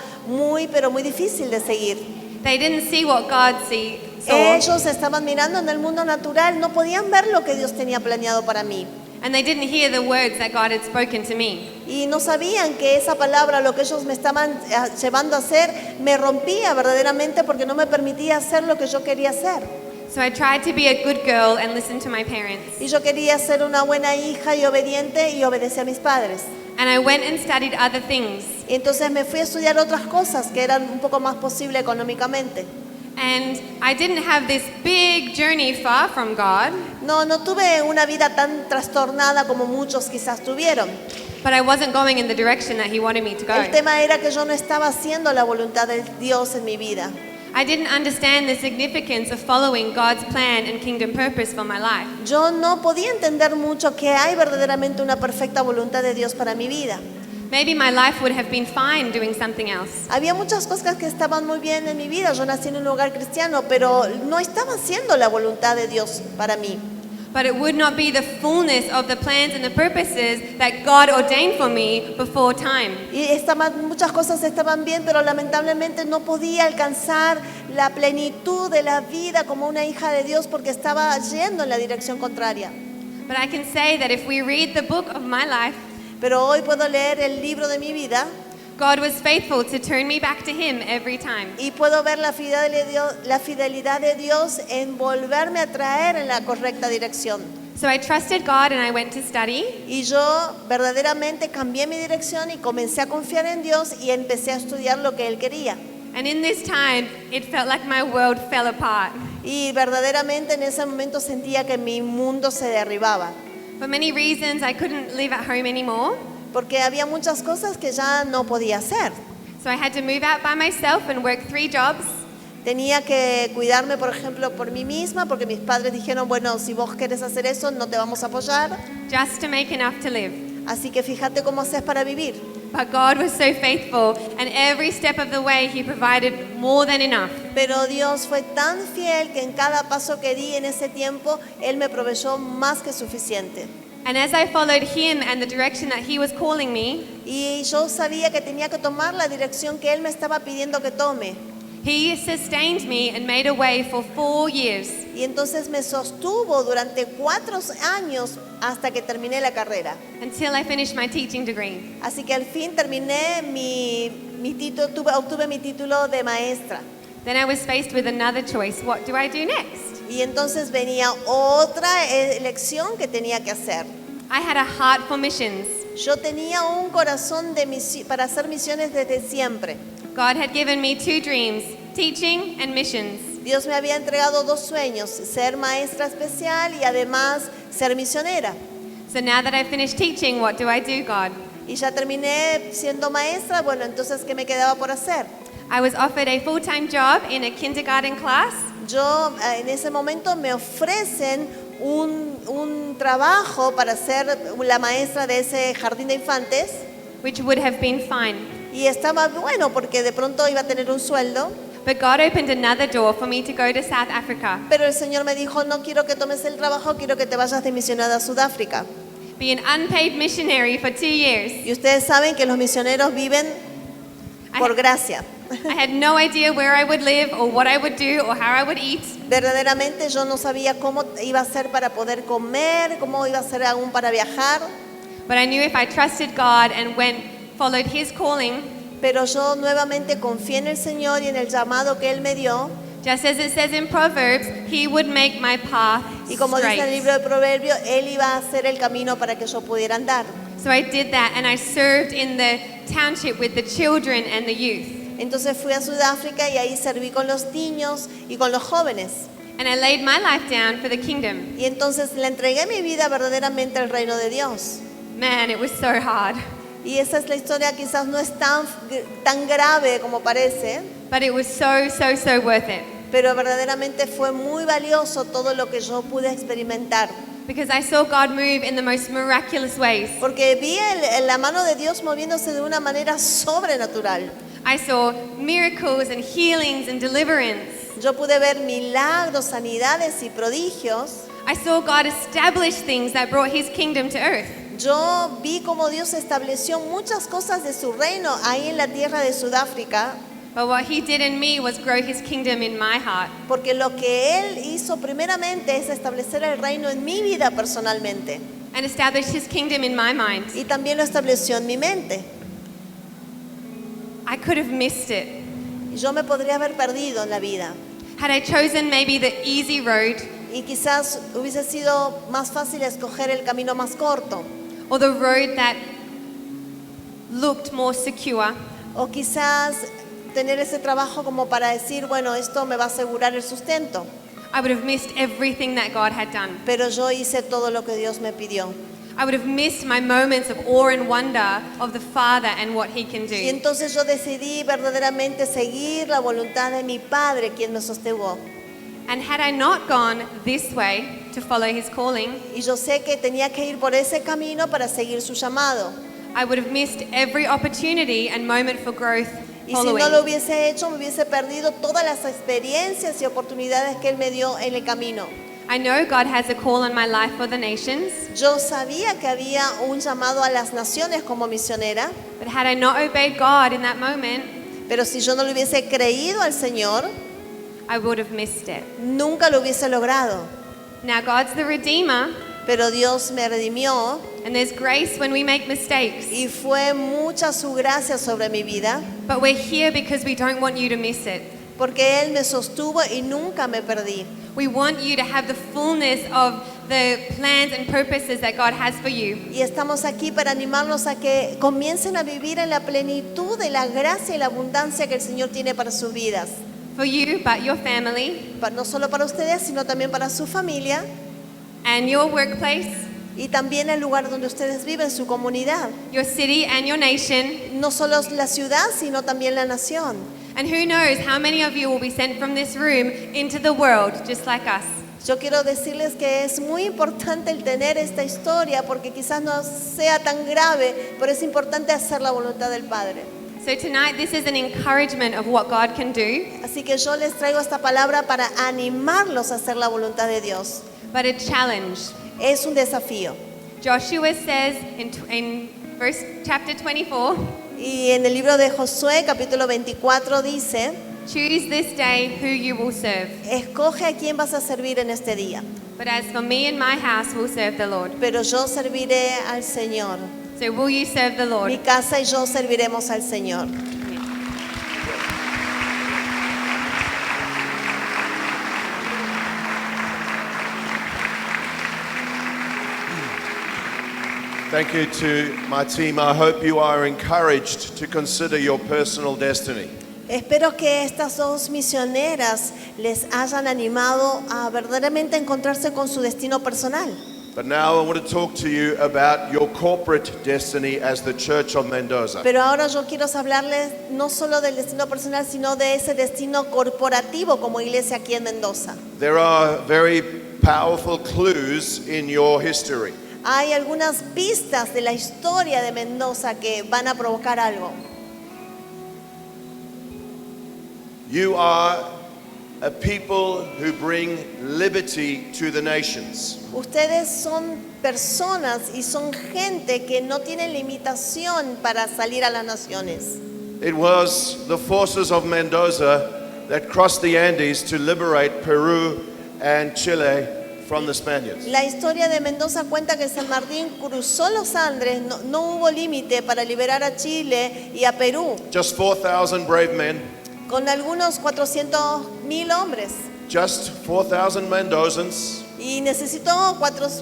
pero muy difícil de seguir. They didn't see what God saw, Ellos estaban mirando en el mundo natural, no podían ver lo que Dios tenía planeado para mí. and they didn't hear the words that God had spoken to me. Y no sabían que esa palabra, lo que ellos me estaban llevando a hacer, me rompía verdaderamente porque no me permitía hacer lo que yo quería hacer. So I tried to be a good girl and listen to my parents. Y yo quería ser una buena hija y obediente y obedecer a mis padres. And I went and studied other things. Y entonces me fui a estudiar otras cosas que eran un poco más posible económicamente. And I didn't have this big journey far from God, No tuve una vida tan trastornada como muchos quizás tuvieron. but I wasn't going in the direction that He wanted me to El go. tema era que yo no estaba haciendo la voluntad de Dios en mi vida. I didn't understand the significance of following God's plan and kingdom purpose for my life. Yo no podía entender mucho que hay verdaderamente una perfecta voluntad de Dios para mi vida. Maybe my life would have been fine doing something else. Había muchas cosas que estaban muy bien en mi vida. Yo nací en un hogar cristiano, pero no estaba haciendo la voluntad de Dios para mí. But it would not be the fullness of the plans and the purposes that God ordained for me before time. Y muchas cosas estaban bien, pero lamentablemente no podía alcanzar la plenitud de la vida como una hija de Dios porque estaba yendo en la dirección contraria. But I can say that if we read the book of my life, Pero hoy puedo leer el libro de mi vida God was faithful to turn me back to Him every time. y puedo ver la fidelidad de Dios en volverme a traer en la correcta dirección. So I trusted God and I went to study. Y yo verdaderamente cambié mi dirección y comencé a confiar en Dios y empecé a estudiar lo que Él quería. And in this time, it felt like my world fell apart. Y verdaderamente en ese momento sentía que mi mundo se derribaba. For many reasons, I couldn't live at home anymore. Porque había muchas cosas que ya no podía hacer. So I had to move out by myself and work 3 jobs. Tenía que cuidarme, por ejemplo, por mí misma, porque mis padres dijeron, bueno, si vos querés hacer eso, no te vamos a apoyar. Just to make enough to live. Así que fíjate cómo haces para vivir. But God was so faithful, and every step of the way, He provided more than enough. Pero Dios fue tan fiel que en cada paso que di en ese tiempo, Él me proveyó más que suficiente. And as I followed Him and the direction that He was calling me, Y yo sabía que tenía que tomar la dirección que Él me estaba pidiendo que tome. He sustained me and made a way for 4 years. Y entonces me sostuvo durante 4 años hasta que terminé la carrera. Until I finished my teaching degree. Así que al fin terminé mi título, obtuve mi título de maestra. Then I was faced with another choice. What do I do next? Y entonces venía otra elección que tenía que hacer. I had a heart for missions. Yo tenía un corazón para hacer misiones desde siempre. God had given me 2 dreams, teaching and missions. Dios me había entregado 2 sueños, ser maestra especial y además ser misionera. So now that I've finished teaching, what do I do, God? Y ya terminé siendo maestra, bueno, entonces, ¿qué me quedaba por hacer? I was offered a full-time job in a kindergarten class. Yo en ese momento me ofrecen un trabajo para ser la maestra de ese jardín de infantes Which would have been fine. y estaba bueno porque de pronto iba a tener un sueldo, But God opened another door for me to go to South Africa, pero el Señor me dijo, no quiero que tomes el trabajo, quiero que te vayas de misionera a Sudáfrica. be an unpaid missionary for 2 years. Y ustedes saben que los misioneros viven por gracia. I had no idea where I would live or what I would do or how I would eat. Verdaderamente yo no sabía cómo iba a ser para poder comer, cómo iba a ser aún para viajar, But I knew if I trusted God and followed His calling, pero yo nuevamente confié en el Señor y en el llamado que Él me dio. just as it says in Proverbs, He would make my path Y como dice el straight. libro de Proverbios, Él iba a hacer el camino para que yo pudiera andar. So I did that, and I served in the township with the children and the youth. Entonces fui a Sudáfrica y ahí serví con los niños y con los jóvenes. And I laid my life down for the kingdom. Y entonces le entregué mi vida verdaderamente al reino de Dios. Man, it was so hard. Y esa es la historia, quizás no es tan grave como parece, But it was so, so, so worth it. pero verdaderamente fue muy valioso todo lo que yo pude experimentar. Because I saw God move in the most miraculous ways. Porque vi la mano de Dios moviéndose de una manera sobrenatural. I saw miracles and healings and deliverance. Yo pude ver milagros, sanidades y prodigios. I saw God establish things that brought His kingdom to earth. Yo vi cómo Dios estableció muchas cosas de su reino ahí en la tierra de Sudáfrica, But what He did in me was grow His kingdom in my heart. porque lo que Él hizo primeramente es establecer el reino en mi vida personalmente And establish His kingdom in my mind. y también lo estableció en mi mente. I could have missed it. Y yo me podría haber perdido en la vida Had I chosen maybe the easy road y quizás hubiese sido más fácil escoger el camino más corto or the road that looked more secure. o quizás tener ese trabajo como para decir, bueno, esto me va a asegurar el sustento, I would have missed everything that God had done. pero yo hice todo lo que Dios me pidió. I would have missed my moments of awe and wonder of the Father and what He can Y do. entonces yo decidí verdaderamente seguir la voluntad de mi Padre, quien me sostuvo. And had I not gone this way to follow His calling, Y yo sé que tenía que ir por ese camino para seguir su llamado. I would have missed every opportunity and moment for growth Y si no following. lo hubiese hecho, me hubiese perdido todas las experiencias y oportunidades que Él me dio en el camino. I know God has a call on my life for the nations, Yo sabía que había un llamado a las naciones como misionera, but had I not obeyed God in that moment, pero si yo no le hubiese creído al Señor, I would have missed it. nunca lo hubiese logrado. Now, God's the Redeemer, Pero Dios me redimió and there's grace when we make mistakes. y fue mucha su gracia sobre mi vida, But we're here because we don't want you to miss it. porque Él me sostuvo y nunca me perdí. We want you to have the fullness of the plans and purposes that God has for you. Y estamos aquí para animarlos a que comiencen a vivir en la plenitud de la gracia y la abundancia que el Señor tiene para sus vidas. For you, but your family No solo para ustedes, sino también para su familia and your workplace, y también el lugar donde ustedes viven, su comunidad. your city and your nation. No solo la ciudad, sino también la nación. And who knows how many of you will be sent from this room into the world just like us. Yo quiero decirles que es muy importante el tener esta historia porque quizás no sea tan grave, pero es importante hacer la voluntad del Padre. So tonight, this is an encouragement of what God can do, Así que yo les traigo esta palabra para animarlos a hacer la voluntad de Dios. but a challenge. Es un desafío. Joshua says in chapter 24, Y en el libro de Josué, capítulo 24, dice, choose this day who you will serve. escoge a quién vas a servir en este día. But as for me and my house, we'll serve the Lord. Pero yo serviré al Señor. So will you serve the Lord? Mi casa y yo serviremos al Señor. Thank you to my team. I hope you are encouraged to consider your personal destiny. Espero que estas dos misioneras les hayan animado a verdaderamente encontrarse con su destino personal. But now I want to talk to you about your corporate destiny as the Church of Mendoza. Pero ahora yo quiero hablarles no solo del destino personal, sino de ese destino corporativo como iglesia aquí en Mendoza. There are very powerful clues in your history. Hay algunas pistas de la historia de Mendoza que van a provocar algo. You are a people who bring liberty to the nations. Ustedes son personas y son gente que no tienen limitación para salir a las naciones. It was the forces of Mendoza that crossed the Andes to liberate Peru and Chile from the Spaniards. La historia de Mendoza cuenta que San Martín cruzó los Andes, no hubo límite para liberar a Chile y a Perú, Just 4,000 brave men, con algunos 400,000 hombres. just 4,000 Mendozans Y necesitó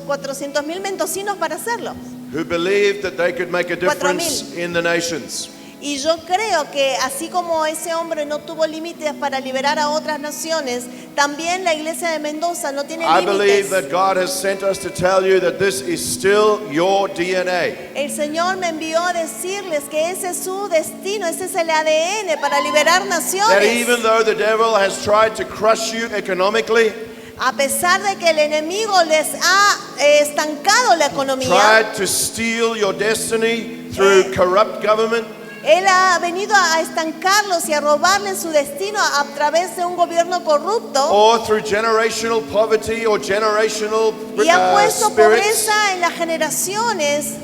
400,000 mendocinos para hacerlo. who believed that they could make a 4,000. difference in the nations. Y yo creo que así como ese hombre no tuvo límites para liberar a otras naciones, también la iglesia de Mendoza no tiene I believe límites. that God has sent us to tell you that this is still your DNA. El Señor me envió a decirles que ese es su destino, ese es el ADN para liberar That naciones. even though the devil has tried to crush you economically, A pesar de que el enemigo les ha estancado la economía, tried to steal your destiny through corrupt government, él ha venido a estancarlos y a robarles su destino a través de un gobierno corrupto or through generational poverty or generational y ha puesto spirits, pobreza en las generaciones.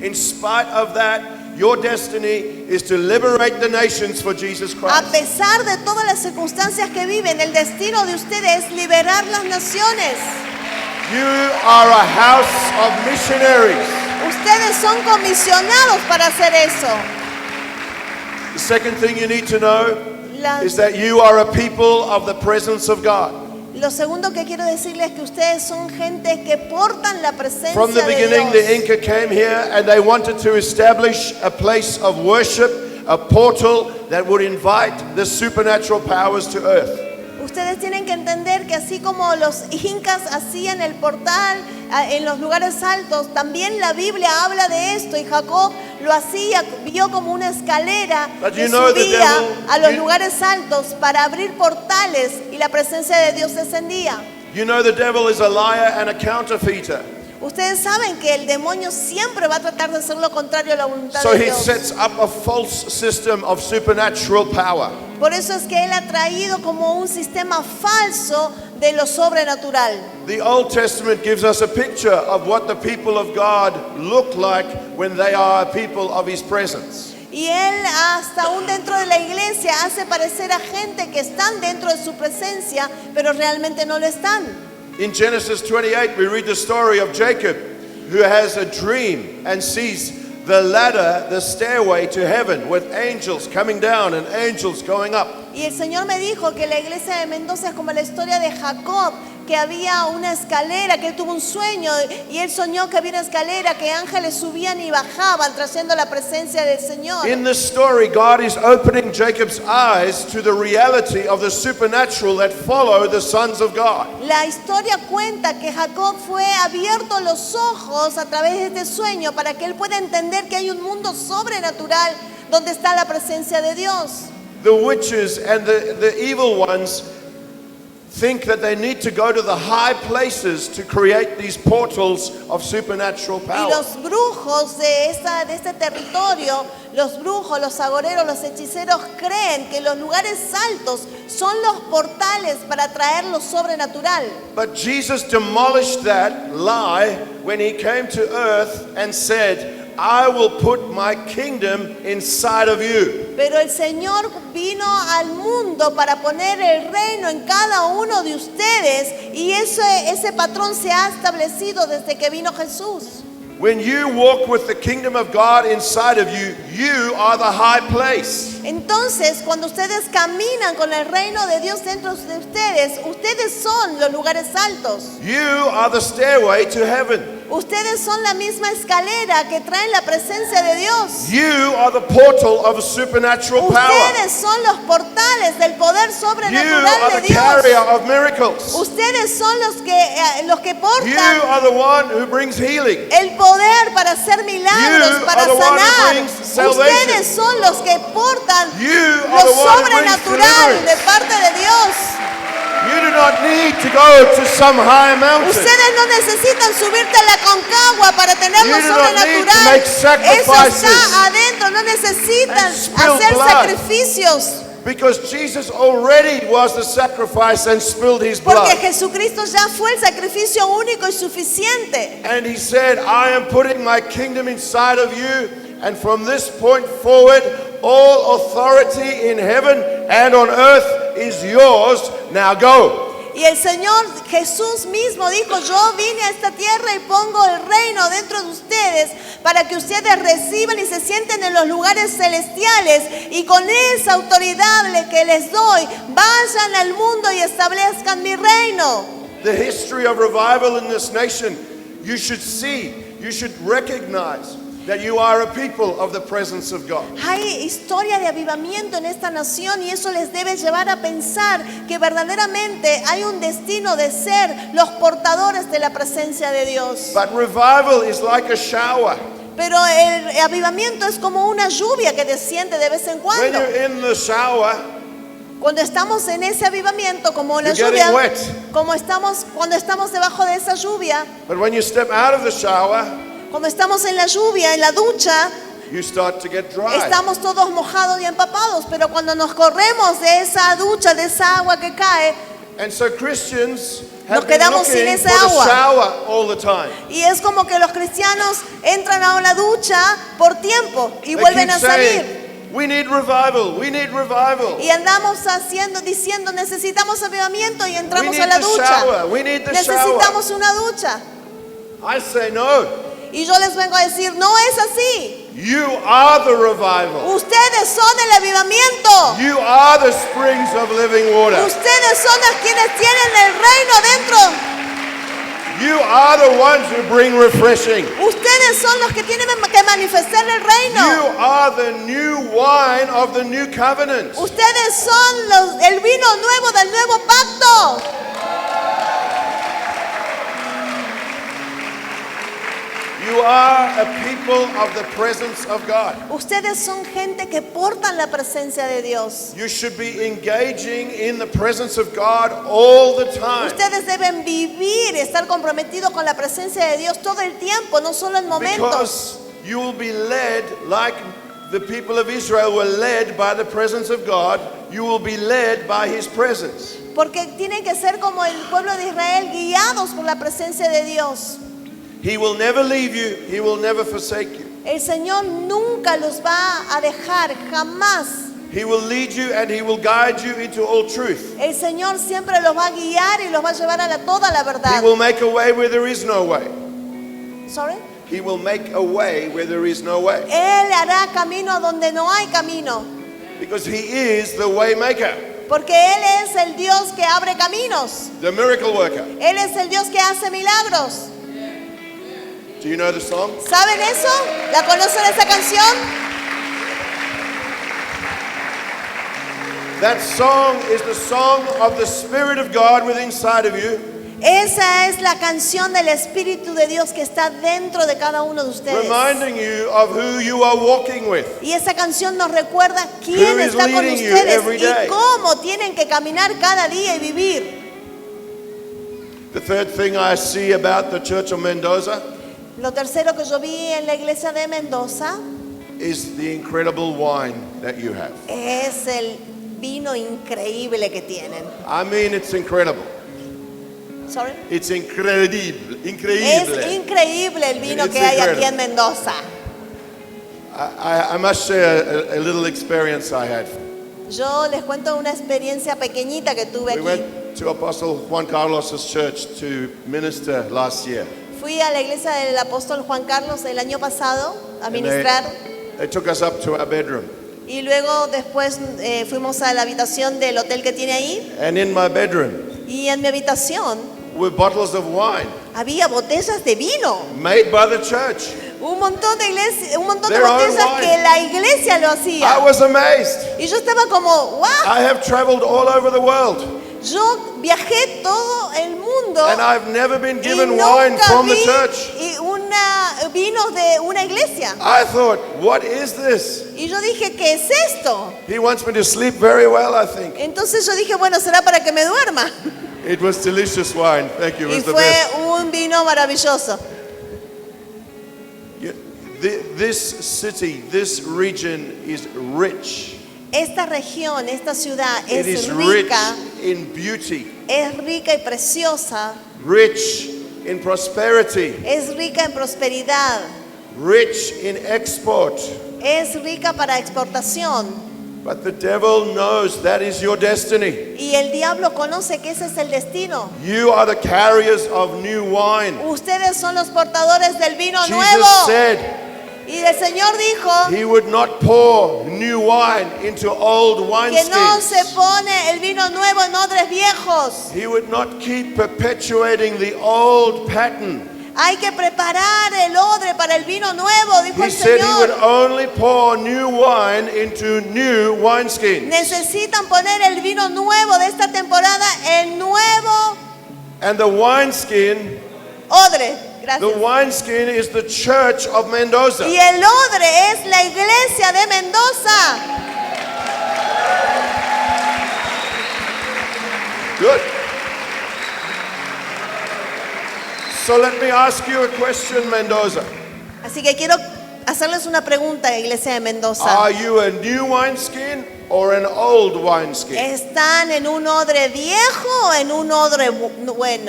in spite of that, your destiny is to liberate the nations for Jesus A Christ. pesar de todas las circunstancias que viven, el destino de ustedes es liberar las naciones. You are a house of missionaries. Ustedes son comisionados para hacer eso. The second thing you need to know La- is that you are a people of the presence of God. Lo segundo que quiero decirles es que ustedes son gente que portan la presencia From the de beginning, Dios. the Inca came here and they wanted to establish a place of worship, a portal that would invite the supernatural powers to earth. Ustedes tienen que entender que así como los incas hacían el portal en los lugares altos, también la Biblia habla de esto y Jacob lo hacía, vio como una escalera But que you know the subía devil- a los you- lugares altos para abrir portales y la presencia de Dios descendía. You know the devil is a liar and a counterfeiter. Ustedes saben que el demonio siempre va a tratar de hacer lo contrario a la voluntad So de he Dios. sets up a false system of supernatural power. Por eso es que Él ha traído como un sistema falso de lo sobrenatural. The Old Testament gives us a picture of what the people of God look like when they are a people of His presence. Y Él hasta aún dentro de la iglesia hace parecer a gente que están dentro de su presencia, pero realmente no lo están. In Genesis 28, we read the story of Jacob, who has a dream and sees the ladder, the stairway to heaven, with angels coming down and angels going up. Y el Señor me dijo que la iglesia de Mendoza es como la historia de Jacob, que había una escalera, que él tuvo un sueño y él soñó que había una escalera, que ángeles subían y bajaban trayendo la presencia del Señor. In this story, God is opening Jacob's eyes to the reality of the supernatural that follow the sons of God. La historia cuenta que Jacob fue abierto los ojos a través de este sueño para que él pueda entender que hay un mundo sobrenatural donde está la presencia de Dios. The witches and the evil ones think that they need to go to the high places to create these portals of supernatural Y power. los brujos de este territorio, los brujos, los agoreros, los hechiceros creen que los lugares altos son los portales para traer lo sobrenatural. But Jesus demolished that lie when He came to earth and said, I will put my kingdom inside of you. Pero el Señor vino al mundo para poner el reino en cada uno de ustedes y ese patrón se ha establecido desde que vino Jesús. When you walk with the kingdom of God inside of you, you are the high place. Entonces, cuando ustedes caminan con el reino de Dios dentro de ustedes, ustedes son los lugares altos. You are the stairway to heaven. Ustedes son la misma escalera que traen la presencia de Dios. You are the portal of supernatural power. Ustedes son los portales del poder You sobrenatural are de the Dios. carrier of miracles. Ustedes son los que You portan are the one who brings healing. el poder para hacer milagros, You para are the one who sanar. brings salvation. Ustedes son los que portan You are lo the one who brings sobrenatural de deliverance. parte de Dios. You do not need to go to some high mountain. Ustedes no necesitan subirte a la Concagua para tener lo You do not need to sobrenatural. make Eso sacrifices está adentro, no necesitan and spill hacer blood. sacrificios. Because Jesus already was the sacrifice and spilled His Porque blood. Jesucristo ya fue el sacrificio único y suficiente. And He said, I am putting my kingdom inside of you. And from this point forward, all authority in heaven and on earth is yours. Now go. Y el Señor Jesús mismo dijo, yo vine a esta tierra y pongo el reino dentro de ustedes para que ustedes reciban y se sienten en los lugares celestiales y con esa autoridad que les doy, vayan al mundo y establezcan mi reino. The history of revival in this nation, you should see, you should recognize that you are a people of the presence of God. Hay historia de avivamiento en esta nación y eso les debe llevar a pensar que verdaderamente hay un destino de ser los portadores de la presencia de Dios. But revival is like a shower. Pero el avivamiento es como una lluvia que desciende de vez en When cuando. you're in the shower, Cuando estamos en ese avivamiento, como la You're lluvia, getting wet. cuando estamos debajo de esa lluvia, but when you step out of the shower, cuando estamos en la lluvia, en la ducha, you start to get dry. estamos todos mojados y empapados, pero cuando nos corremos de esa ducha, de esa agua que cae, And so Christians Nos have been quedamos sin looking esa for the agua. shower all the time. y es como que los cristianos entran a la ducha por tiempo y They vuelven keep a salir. saying, we need revival, we need revival. Y andamos diciendo, necesitamos avivamiento y We entramos need a la the ducha. shower, we need the shower. Necesitamos una ducha. I say no. Y yo les vengo a decir, no es así. You are the revival. Ustedes son el avivamiento. You are the springs of living water. Ustedes son los quienes tienen el reino dentro. You are the ones who bring refreshing. Ustedes son los que tienen que manifestar el reino. You are the new wine of the new covenant. Ustedes son el vino nuevo del nuevo pacto. You are a people of the presence of God. Ustedes son gente que portan la presencia de Dios. You should be engaging in the presence of God all the time. Ustedes deben vivir, estar comprometidos con la presencia de Dios todo el tiempo, no solo en momentos. Because you will be led like the people of Israel were led by the presence of God. You will be led by His presence. Porque tienen que ser como el pueblo de Israel, guiados por la presencia de Dios. He will never leave you. He will never forsake you. El Señor nunca los va a dejar, jamás. He will lead you and He will guide you into all truth. El Señor siempre los va a guiar y los va a llevar a toda la He verdad. will make a way where there is no way. Sorry. He will make a way where there is no way. Él hará camino donde no hay camino. Because He is the way maker, Porque Él es el Dios que abre caminos. the miracle worker. Él es el Dios que hace milagros. Do you know the song? ¿Saben eso? ¿La conocen esa canción? That song is the song of the Spirit of God within inside of you, Esa es la canción del Espíritu de Dios que está dentro de cada uno de ustedes. reminding you of who you are walking with. Y esa canción nos recuerda quién Who is está con leading you ustedes every day. y cómo tienen que caminar cada día y vivir. The third thing I see about the Church of Mendoza Lo tercero que yo vi en la iglesia de Mendoza is the incredible wine that you have. es el vino increíble que tienen. I mean, it's incredible. Sorry. It's incredible. Es Incredible. increíble el vino It's que hay aquí incredible. en Mendoza. I must share a little experience I had. Yo les cuento una experiencia pequeñita que tuve We aquí. went to Apostle Juan Carlos's church to minister last year. Fui a la iglesia del apóstol Juan Carlos el año pasado a And ministrar they took us up to our bedroom. y luego después fuimos a la habitación del hotel que tiene ahí And in my bedroom y en mi habitación were bottles of wine había botellas de vino. made by the church. Un montón de Their own botellas wine. que la iglesia lo I hacía. was amazed. Y yo estaba como, wow, I have traveled all over the world yo viajé todo el mundo and I've never been y given wine nunca from the vi church. vinos de una iglesia. I thought, what is this? Y yo dije, ¿qué es esto? He wants me to sleep very well, I think. Entonces yo dije, bueno, será para que me duerma. It was delicious wine. Thank you. It Y was the fue best. un vino maravilloso. This city, this region is rich. Esta región, esta ciudad It es is rich rica, in beauty, es rica y preciosa, rich in prosperity, es rica en prosperidad, rich in export. es rica para exportación. But the devil knows that is your destiny. Y el diablo conoce que ese es el destino. You are the carriers of new wine. Ustedes son los portadores del vino Jesus nuevo. said Y el Señor dijo he would not pour new wine into old que no se wineskins. pone el vino nuevo en odres viejos. He would not keep perpetuating the old pattern. Hay que preparar el odre para el vino nuevo, dijo He el said he would Señor. only pour new wine into new wineskins. Necesitan poner el vino nuevo de esta temporada en nuevo And the wineskin, odre. the Gracias. wineskin is the church of Mendoza. Y el odre es la iglesia de Mendoza. Good. So let me ask you a question, Mendoza. Así que quiero hacerles una pregunta, iglesia de Mendoza. Are you a new wineskin or an old wineskin? ¿Están en un odre viejo o en un odre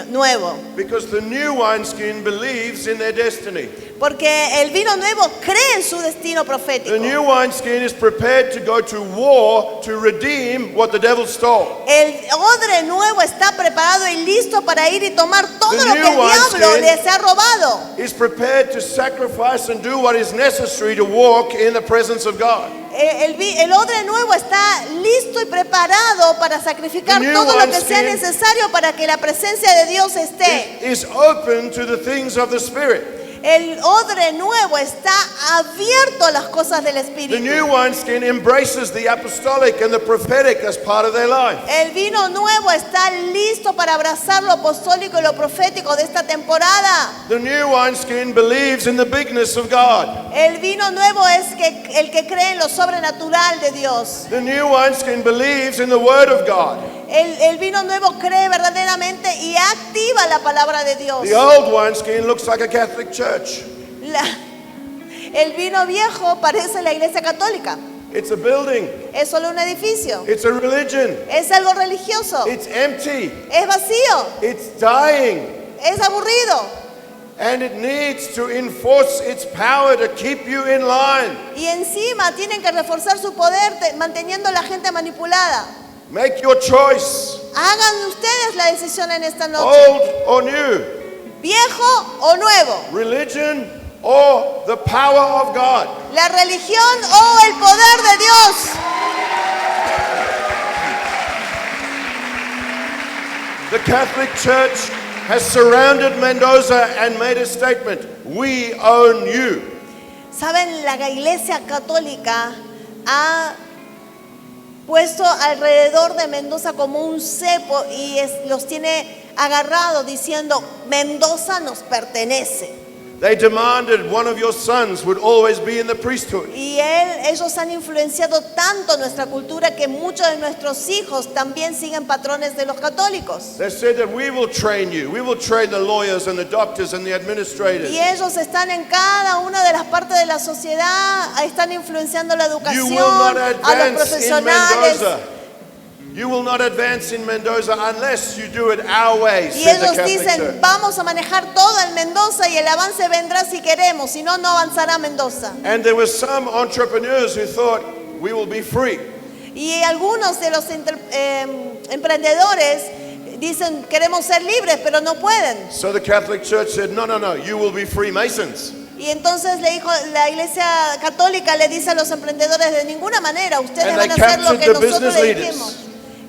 nuevo? Because the new wineskin believes in their destiny. Porque el vino nuevo cree en su destino profético. The new wineskin is prepared to go to war to redeem what the devil stole. El odre nuevo está preparado y listo para ir y tomar todo The lo que el new diablo wineskin les ha robado. Is prepared to sacrifice and do what is necessary to walk in the presence of God. El odre nuevo está listo y preparado para sacrificar The new todo lo que sea wineskin necesario para que la presencia de Dios esté. Is open to the things of the Spirit. El odre nuevo está abierto a las cosas del The Espíritu. new wineskin embraces the apostolic and the prophetic as part of their life. El vino nuevo está listo para abrazar lo apostólico y lo profético de esta temporada. The new wineskin believes in the bigness of God. El vino nuevo es el que cree en lo sobrenatural de Dios. The new wineskin believes in the word of God. El vino nuevo cree verdaderamente y activa la palabra de Dios. The old wineskin looks like a Catholic church. El vino viejo parece la iglesia católica. It's a building. Es solo un edificio. It's a religion. Es algo religioso. It's empty. Es vacío. It's dying. Es aburrido. And it needs to enforce its power to keep you in line. Y encima tienen que reforzar su poder manteniendo a la gente manipulada. Make your choice. Hagan ustedes la decisión en esta noche. Old or new. Viejo o nuevo. Religion or the power of God. La religión o el poder de Dios. The Catholic Church has surrounded Mendoza and made a statement. We own you. Saben, la iglesia católica ha puesto alrededor de Mendoza como un cepo y los tiene agarrados diciendo, Mendoza nos pertenece. They demanded one of your sons would always be in the priesthood. Y ellos han influenciado tanto nuestra cultura que muchos de nuestros hijos también siguen patrones de los católicos. They said that we will train you. We will train the lawyers and the doctors and the administrators. Y ellos están en cada una de las partes de la sociedad, están influenciando la You educación, will not a los advance in profesionales. Mendoza. You will not advance in Mendoza unless you do it our way, Y said the ellos Catholic dicen, Church. vamos a manejar todo en Mendoza y el avance vendrá si queremos, si no, no avanzará Mendoza. And there were some entrepreneurs who thought we will be free. Y algunos de los emprendedores dicen, queremos ser libres, pero no pueden. So the Catholic Church said, no, you will be Freemasons. Y entonces le dijo, la iglesia católica le dice a los emprendedores, de ninguna manera, ustedes And van a they hacer lo que captured the nosotros business le leaders. dijimos.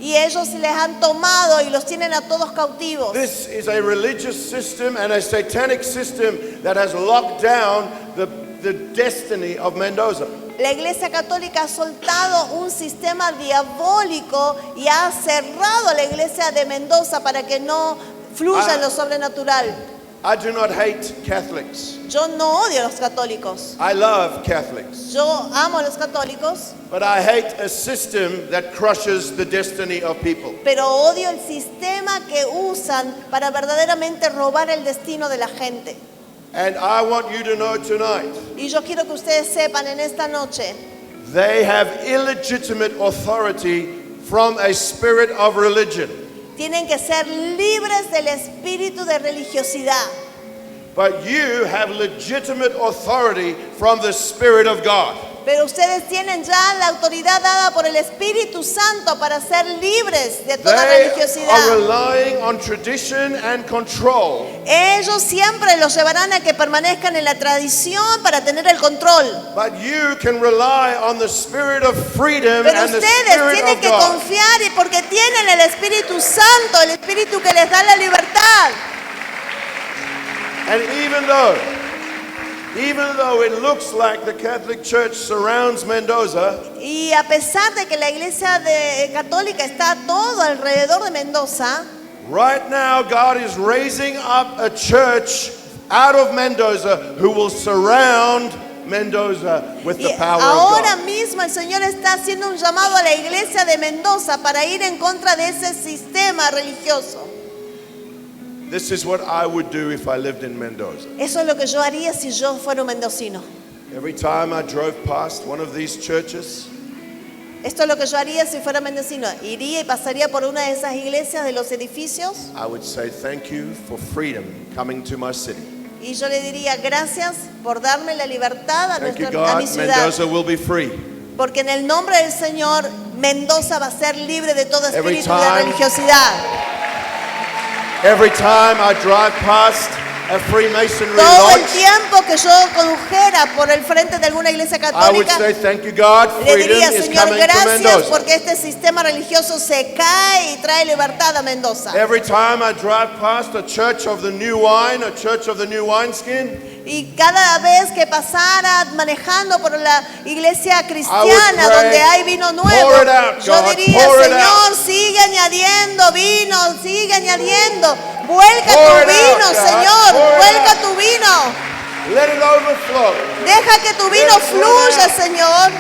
Y ellos les han tomado y los tienen a todos cautivos. This is a religious system and a satanic system that has locked down the destiny of Mendoza. La iglesia católica ha soltado un sistema diabólico y ha cerrado a la iglesia de Mendoza para que no fluya en lo sobrenatural. I do not hate Catholics. Yo no odio a los católicos. I love Catholics. Yo amo a los católicos, But I hate a system that crushes the destiny of people. pero odio el sistema que usan para verdaderamente robar el destino de la gente. And I want you to know tonight, Y yo quiero que ustedes sepan en esta noche, they have illegitimate authority from a spirit of religion. tienen que ser libres del espíritu de religiosidad. But you have legitimate authority from the Spirit of God. Pero ustedes tienen ya la autoridad dada por el Espíritu Santo para ser libres de toda They are religiosidad. relying on tradition and control. Ellos siempre los llevarán a que permanezcan en la tradición para tener el control. But you can rely on the spirit of freedom Pero and the ustedes Spirit tienen of que God. confiar y porque tienen el Espíritu Santo, el Espíritu que les da la libertad. And even though it looks like the Catholic Church surrounds Mendoza, Y a pesar de que la iglesia católica está todo alrededor de Mendoza, right now God is raising up a church out of Mendoza who will surround Mendoza with the y power ahora of God. mismo el Señor está haciendo un llamado a la iglesia de Mendoza para ir en contra de ese sistema religioso. This is what I would do if I lived in Mendoza. Eso es lo que yo haría si yo fuera un mendocino. Every time I drove past one of these churches, Esto es lo que yo haría si fuera mendocino. Iría y pasaría por una de esas iglesias de los edificios I would say thank you for freedom coming to my city. y yo le diría gracias por darme la libertad a, Thank you, a mi God. ciudad. Mendoza will be free. Porque en el nombre del Señor, Mendoza va a ser libre de todo Every espíritu de time- religiosidad. Every time I drive past a Freemasonry todo el lodge, tiempo que yo condujera por el frente de alguna iglesia I would católica, say, thank you, God, le freedom diría, is Señor, coming to gracias Mendoza. porque este sistema religioso se cae y trae libertad a Mendoza. Every time I drive past a church of the new wine, a church of the new wineskin, Y cada vez que pasara manejando por la iglesia I cristiana would pray, donde hay vino nuevo, pour it out, yo God, diría, pour it Señor, out. sigue añadiendo vino, sigue añadiendo. Vuelca Pour tu it vino, out, God, Señor, pour it vuelca out. tu vino. let it overflow. Deja que tu vino Let it run fluya, out. Señor.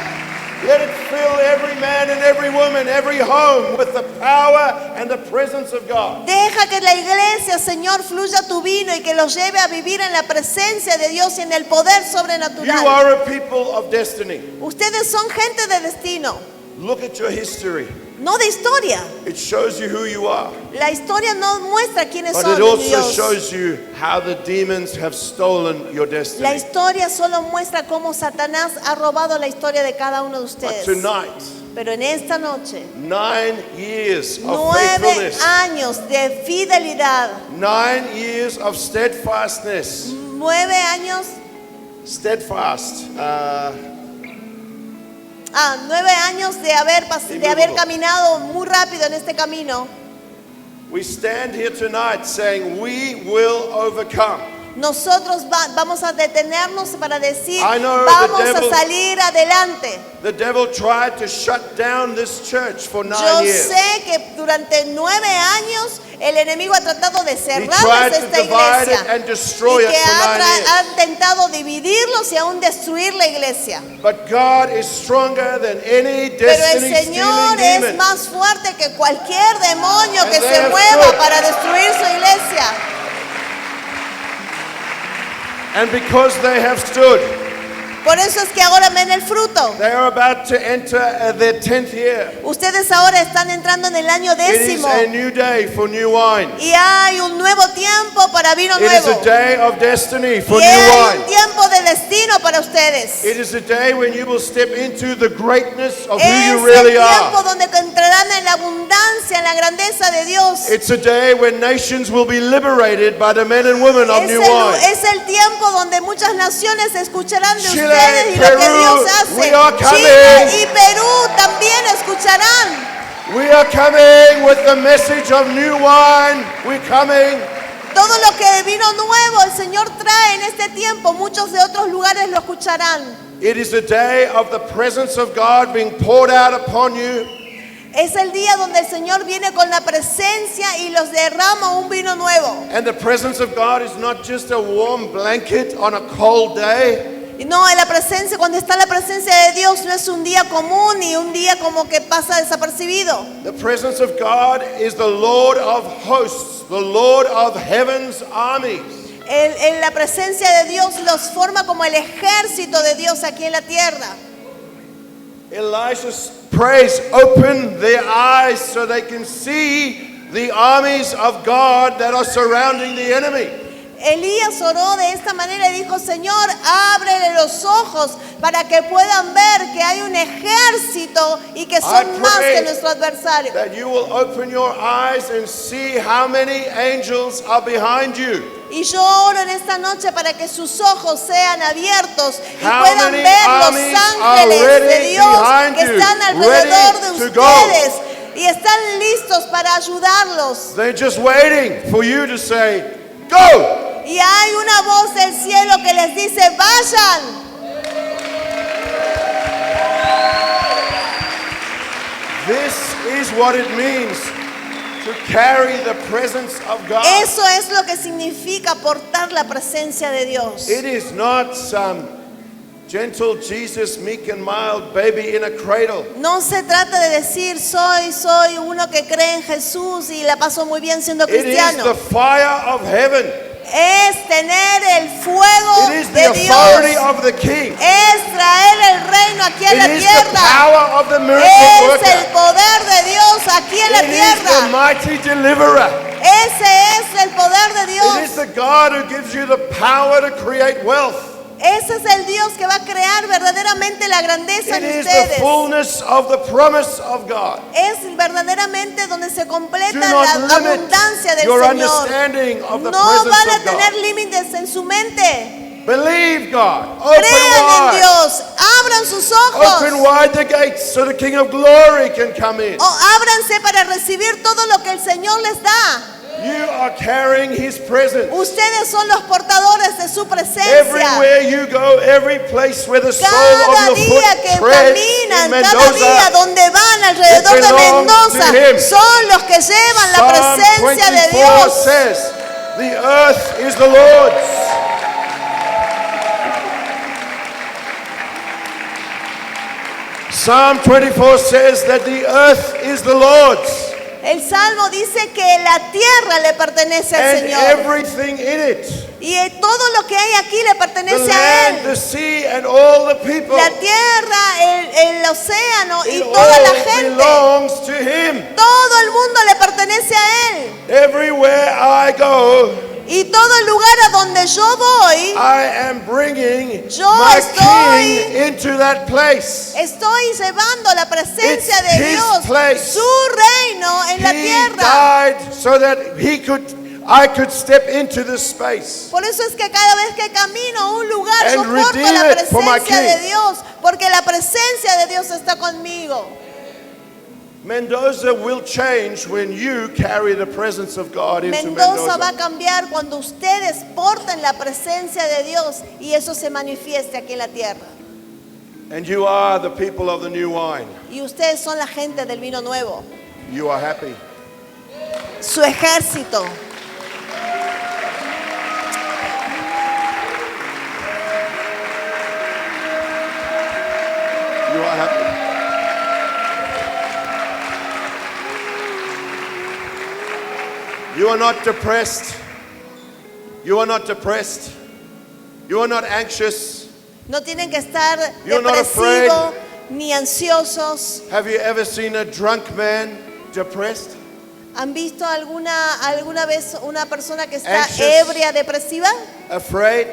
Let it fill every man and every woman, every home with the power and the presence of God. Deja que la iglesia, Señor, fluya tu vino y que los lleve a vivir en la presencia de Dios y en el poder You sobrenatural. are a people of destiny. Ustedes son gente de destino, Look at your history. no de historia. It shows you who you are. La historia no muestra quiénes But son it also Dios. shows you how the demons have stolen your La destiny. historia solo muestra cómo Satanás ha robado la historia de cada uno de But ustedes. tonight, Pero en esta noche, 9 years of 9 faithfulness, años de fidelidad, 9 years of steadfastness, 9 años, steadfast, 9 años de haber Immovable. caminado muy rápido en este camino. we stand here tonight saying we will overcome. Nosotros vamos a detenernos para decir, I know the vamos devil- a salir adelante. The devil tried to shut down this church for 9 Yo years. sé que durante 9 años el enemigo ha tratado de He cerrarles tried to esta divide it iglesia and destroy y it que for 9 years. ha intentado dividirlos y aún destruir la iglesia. But God is stronger than any Pero el destiny Señor stealing es demon. más fuerte que cualquier demonio que And they se have mueva stood. para destruir su iglesia. And because they have stood, Por eso es que ahora ven el fruto. they are about to enter their 10th year. Ustedes ahora están entrando en el año It is 10º a new day for new wine. y hay un nuevo tiempo para vino It is nuevo. a day of destiny for Y new hay un wine. tiempo de destino para ustedes. It is a day when you will step into the greatness of who Es you el really tiempo are. donde entrarán en la abundancia, en la grandeza de Dios. It's a day when nations will be liberated by the men and women of new wine. Es el tiempo donde muchas naciones escucharán de Chile, ustedes y lo que Perú, Dios we hace. are coming. Chile y Perú también escucharán. We are coming with the message of new wine. We're coming. Todo lo que vino nuevo el Señor trae en este tiempo, muchos de otros lugares lo escucharán. It is a day of the presence of God being poured out upon you. Es el día donde el Señor viene con la presencia y los derrama un vino nuevo. And the presence of God is not just a warm blanket on a cold day. Y no, en la presencia, cuando está la presencia de Dios, no es un día común ni un día como que pasa desapercibido. The presence of God is the Lord of hosts, the Lord of heaven's armies. En la presencia de Dios los forma como el ejército de Dios aquí en la tierra. Elisha prays, open their eyes so they can see the armies of God that are surrounding the enemy. Elías oró de esta manera y dijo, Señor, ábrele los ojos para que puedan ver que hay un ejército y que son más que nuestro adversario. That you will open your eyes and see how many angels are behind you. Y yo oro en esta noche para que sus ojos sean abiertos y How puedan many ver los armies ángeles are de ready Dios behind que you, están alrededor de ready to go? ustedes y están listos para ayudarlos. They're just waiting for you to say, go! Y hay una voz del cielo que les dice, vayan. This is what it means to carry the presence of God. Eso es lo que significa portar la presencia de Dios. It is not some gentle Jesus, meek and mild baby in a cradle. No se trata de decir soy uno que cree en Jesús y la paso muy bien siendo It is cristiano. the fire of heaven. Es tener el fuego It is de the authority Dios. of the King. Es traer el reino aquí en la It is the tierra. power of the miracle Es el worker. poder de Dios aquí en la It is the tierra. mighty deliverer. Ese es el poder de It is Dios. the God who gives you the power to create wealth. Ese es el Dios que va a crear verdaderamente la grandeza It en is the ustedes. fullness of the promise of God. Es verdaderamente donde se Do completa not la limit abundancia del your Señor. understanding of the No van a presence of tener God. límites en su mente. Believe God. Open Crean en wide. Dios. Abran sus Open ojos. wide the gates so the King of Glory can come in. O ábranse para recibir todo lo que el Señor les da. You are carrying His presence. Ustedes son los portadores de su presencia. Everywhere you go, every place where the sole Cada of your día foot que treads caminan, in cada día Mendoza, donde van alrededor de belongs to Mendoza, Him. son los que llevan la Psalm presencia de 24 Dios. says, the earth is the Lord's. Psalm 24 says that the earth is the Lord's El Salmo dice que la tierra le pertenece al and Señor. everything in it. Y todo lo que hay aquí le The pertenece a land, Él. the sea, and all the people. La tierra, el océano y It toda la all gente. belongs to Him. Todo el mundo le pertenece a Él. Everywhere I go, Y todo el lugar a donde yo voy, I am bringing Yo my estoy- King into that place. estoy llevando la presencia It's de His Dios, place. su reino en la He tierra. died so that I could step into this space. Por eso es que cada vez que camino a un lugar, And yo porto redeem la it for my presencia de King. Dios, porque la presencia de Dios está conmigo. Mendoza will change when you carry the presence of God into Mendoza va a Mendoza. cambiar cuando ustedes porten la presencia de Dios y eso se manifieste aquí en la tierra. And you are the people of the new wine. Y ustedes son la gente del vino nuevo, You are happy. su ejército. You are happy. You are not depressed. You are not depressed. You are not anxious. No tienen que estar You're not depresivos ni ansiosos. Have you ever seen a drunk man depressed? ¿Han visto alguna vez una persona que está Anxious. ebria, depresiva? Afraid?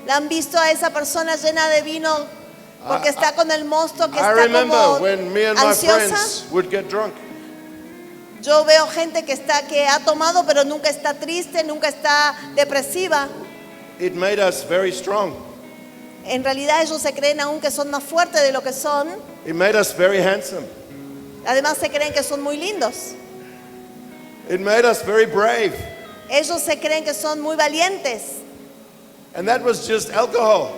¿La han visto a esa persona llena de vino porque está con el mosto que I está remember como when me and my ansiosa? friends would get drunk. Yo veo gente que ha tomado pero nunca está triste, nunca está depresiva. It made us very strong. En realidad ellos se creen aún que son más fuertes de lo que son. It made us very handsome. Además se creen que son muy lindos. It made us very brave. Ellos se creen que son muy valientes. And that was just alcohol.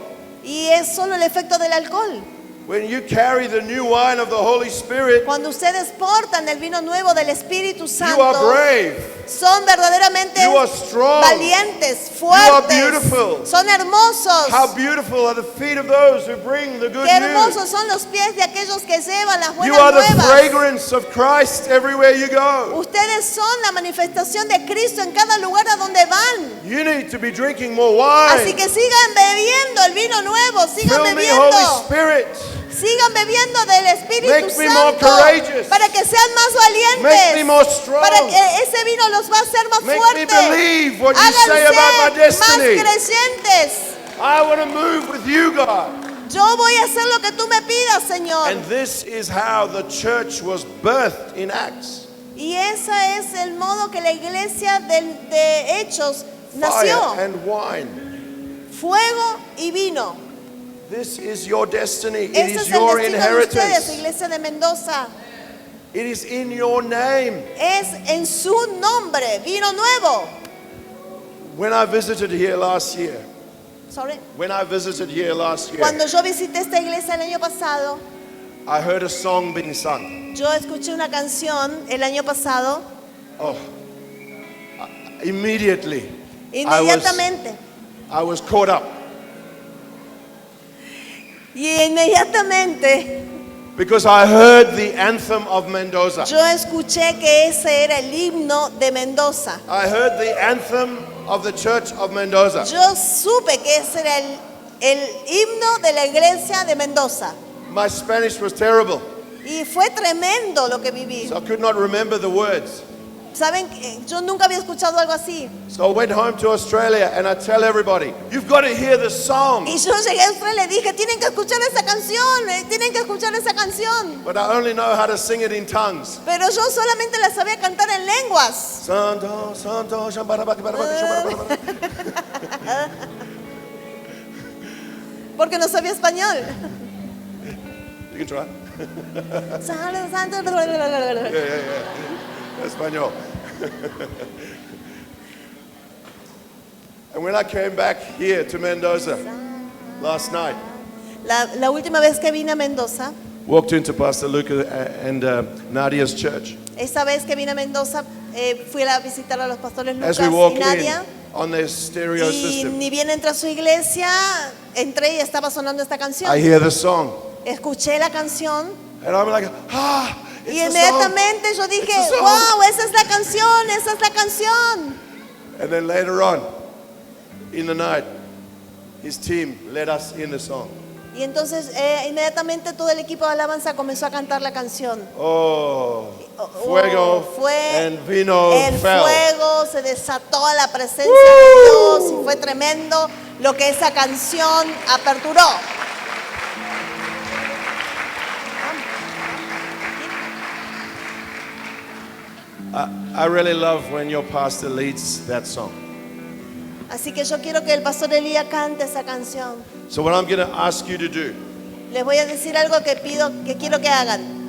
Y es solo el efecto del alcohol. When you carry the new wine of the Holy Spirit, Cuando ustedes portan el vino nuevo del Espíritu you are Santo, brave. son verdaderamente You are strong. valientes, are fuertes, beautiful. son hermosos. How beautiful are the feet of those who bring the good Qué news. hermosos son los pies de aquellos que llevan las You buenas are the nuevas. fragrance of Christ everywhere you go. Ustedes son la manifestación de Cristo en cada lugar a donde van. You need to be drinking more Así wine. que sigan bebiendo el vino nuevo, sigan Fill me, Holy bebiendo. Spirit. Sigan bebiendo del Espíritu Make me more Santo courageous. para que sean más Make me valientes, more strong. para que ese vino los va a hacer más Make me fuertes. believe what you say about my Háganse más destiny. creyentes. I want to move with you, God. Yo voy a hacer lo que tú me pidas, Señor. And this is how the church was birthed in Acts. Y ese es el modo que la iglesia de Hechos nació. Fire and wine. Fuego y vino. This is your destiny. It Ese is es el your destino de ustedes, inheritance. iglesia de Mendoza. It is in your name. Es en su nombre, vino nuevo. When I visited here last year, Sorry. Cuando yo visité esta iglesia el año pasado, I heard a song being sung. yo escuché una canción el año pasado. Oh, immediately Inmediatamente. I was caught up Y inmediatamente because I heard the anthem of Mendoza. yo escuché que ese era el himno de Mendoza. I heard the anthem of the church of Mendoza. Yo supe que ese era el himno de la iglesia de Mendoza. My Spanish was terrible, Y fue tremendo lo que viví. so I could not remember the words. Saben, yo nunca había escuchado algo así. So I went home to Australia and I tell everybody, you've got to hear the song. Y yo llegué a Australia y le dije, tienen que escuchar esa canción, tienen que escuchar esa canción. But I only know how to sing it in tongues. Pero yo solamente la sabía cantar en lenguas. Santo, santo, Porque no sabía español. You can try. Santo, santo. Español. And when I came back here to Mendoza last night, La última vez que vine a Mendoza, walked into Pastor Luca and Nadia's church. esta vez que vine a Mendoza, fui a visitar a los pastores As Lucas we walk y Nadia. in on their stereo Y system, ni bien entré a su iglesia, entré y estaba sonando esta canción. I hear the song. Escuché la canción And I'm like, y it's the song. inmediatamente yo dije, It's the song. wow, esa es la canción, esa es la canción. And then later on, in the night, his team led us in the song. Y entonces inmediatamente todo el equipo de alabanza comenzó a cantar la canción. Oh, fuego and vino el fell. fuego, se desató la presencia de Dios y fue tremendo lo que esa canción aperturó. I really love when your pastor leads that song. Así que yo quiero que el pastor Elías cante esa canción. So what I'm going to ask you to do, Les voy a decir algo que quiero que hagan.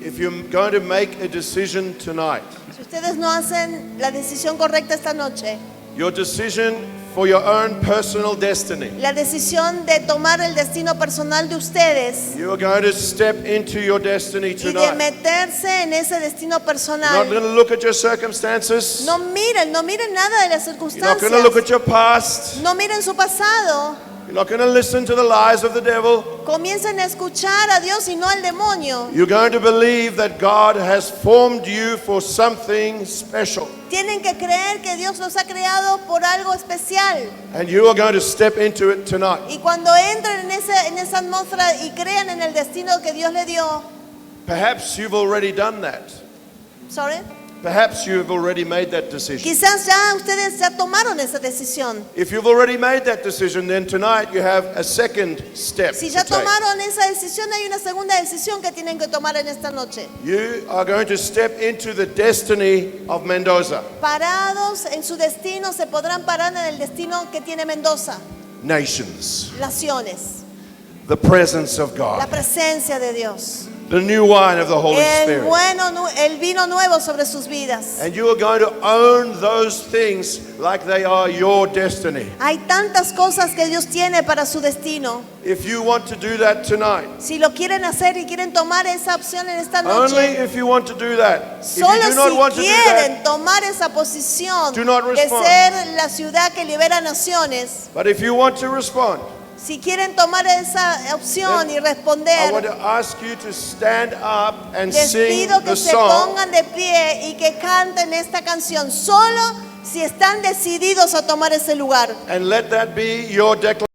if you're going to make a decision tonight, Si ustedes no hacen la decisión correcta esta noche, your decision for your own personal destiny, la decisión de tomar el destino personal de ustedes you are going to step into your destiny y de tonight. meterse en ese destino You're not personal. going to look at your circumstances. No miren nada de las You're not going to look circunstancias. at your past. No miren su pasado. You're not going to listen to the lies of the devil. Comiencen a escuchar a Dios y no al demonio. You're going to believe that God has formed you for something special. Tienen que creer que Dios los ha creado por algo especial. And you are going to step into it tonight. Y cuando entren en esa atmósfera y crean en el destino que Dios le dio, Perhaps you've already done that. ¿sorry? Perhaps you've already made that decision. Quizás ya ustedes ya tomaron esa decisión. If you've already made that decision, then tonight you have a second step Si to ya take. tomaron esa decisión, hay una segunda decisión que tienen que tomar en esta noche. You are going to step into the destiny of Mendoza. Parados en su destino, se podrán parar en el destino que tiene Mendoza. Nations. Naciones. The presence of La God. presencia de Dios. The new wine of the Holy Spirit. El vino nuevo sobre sus vidas. And you are going to own those things like they are your destiny. Hay tantas cosas que Dios tiene para su destino. If you want to do that tonight, Si lo quieren hacer y quieren tomar esa opción en esta only noche, if you want to do that. If you solo do not want si to do that, quieren tomar esa posición do not de respond. ser la ciudad que libera naciones, but if you want to respond, si quieren tomar esa opción y I want responder, to ask you to stand up and les sing pido que the se song pongan de pie y que canten esta canción, solo si están decididos a tomar ese lugar. and let that be your declaration.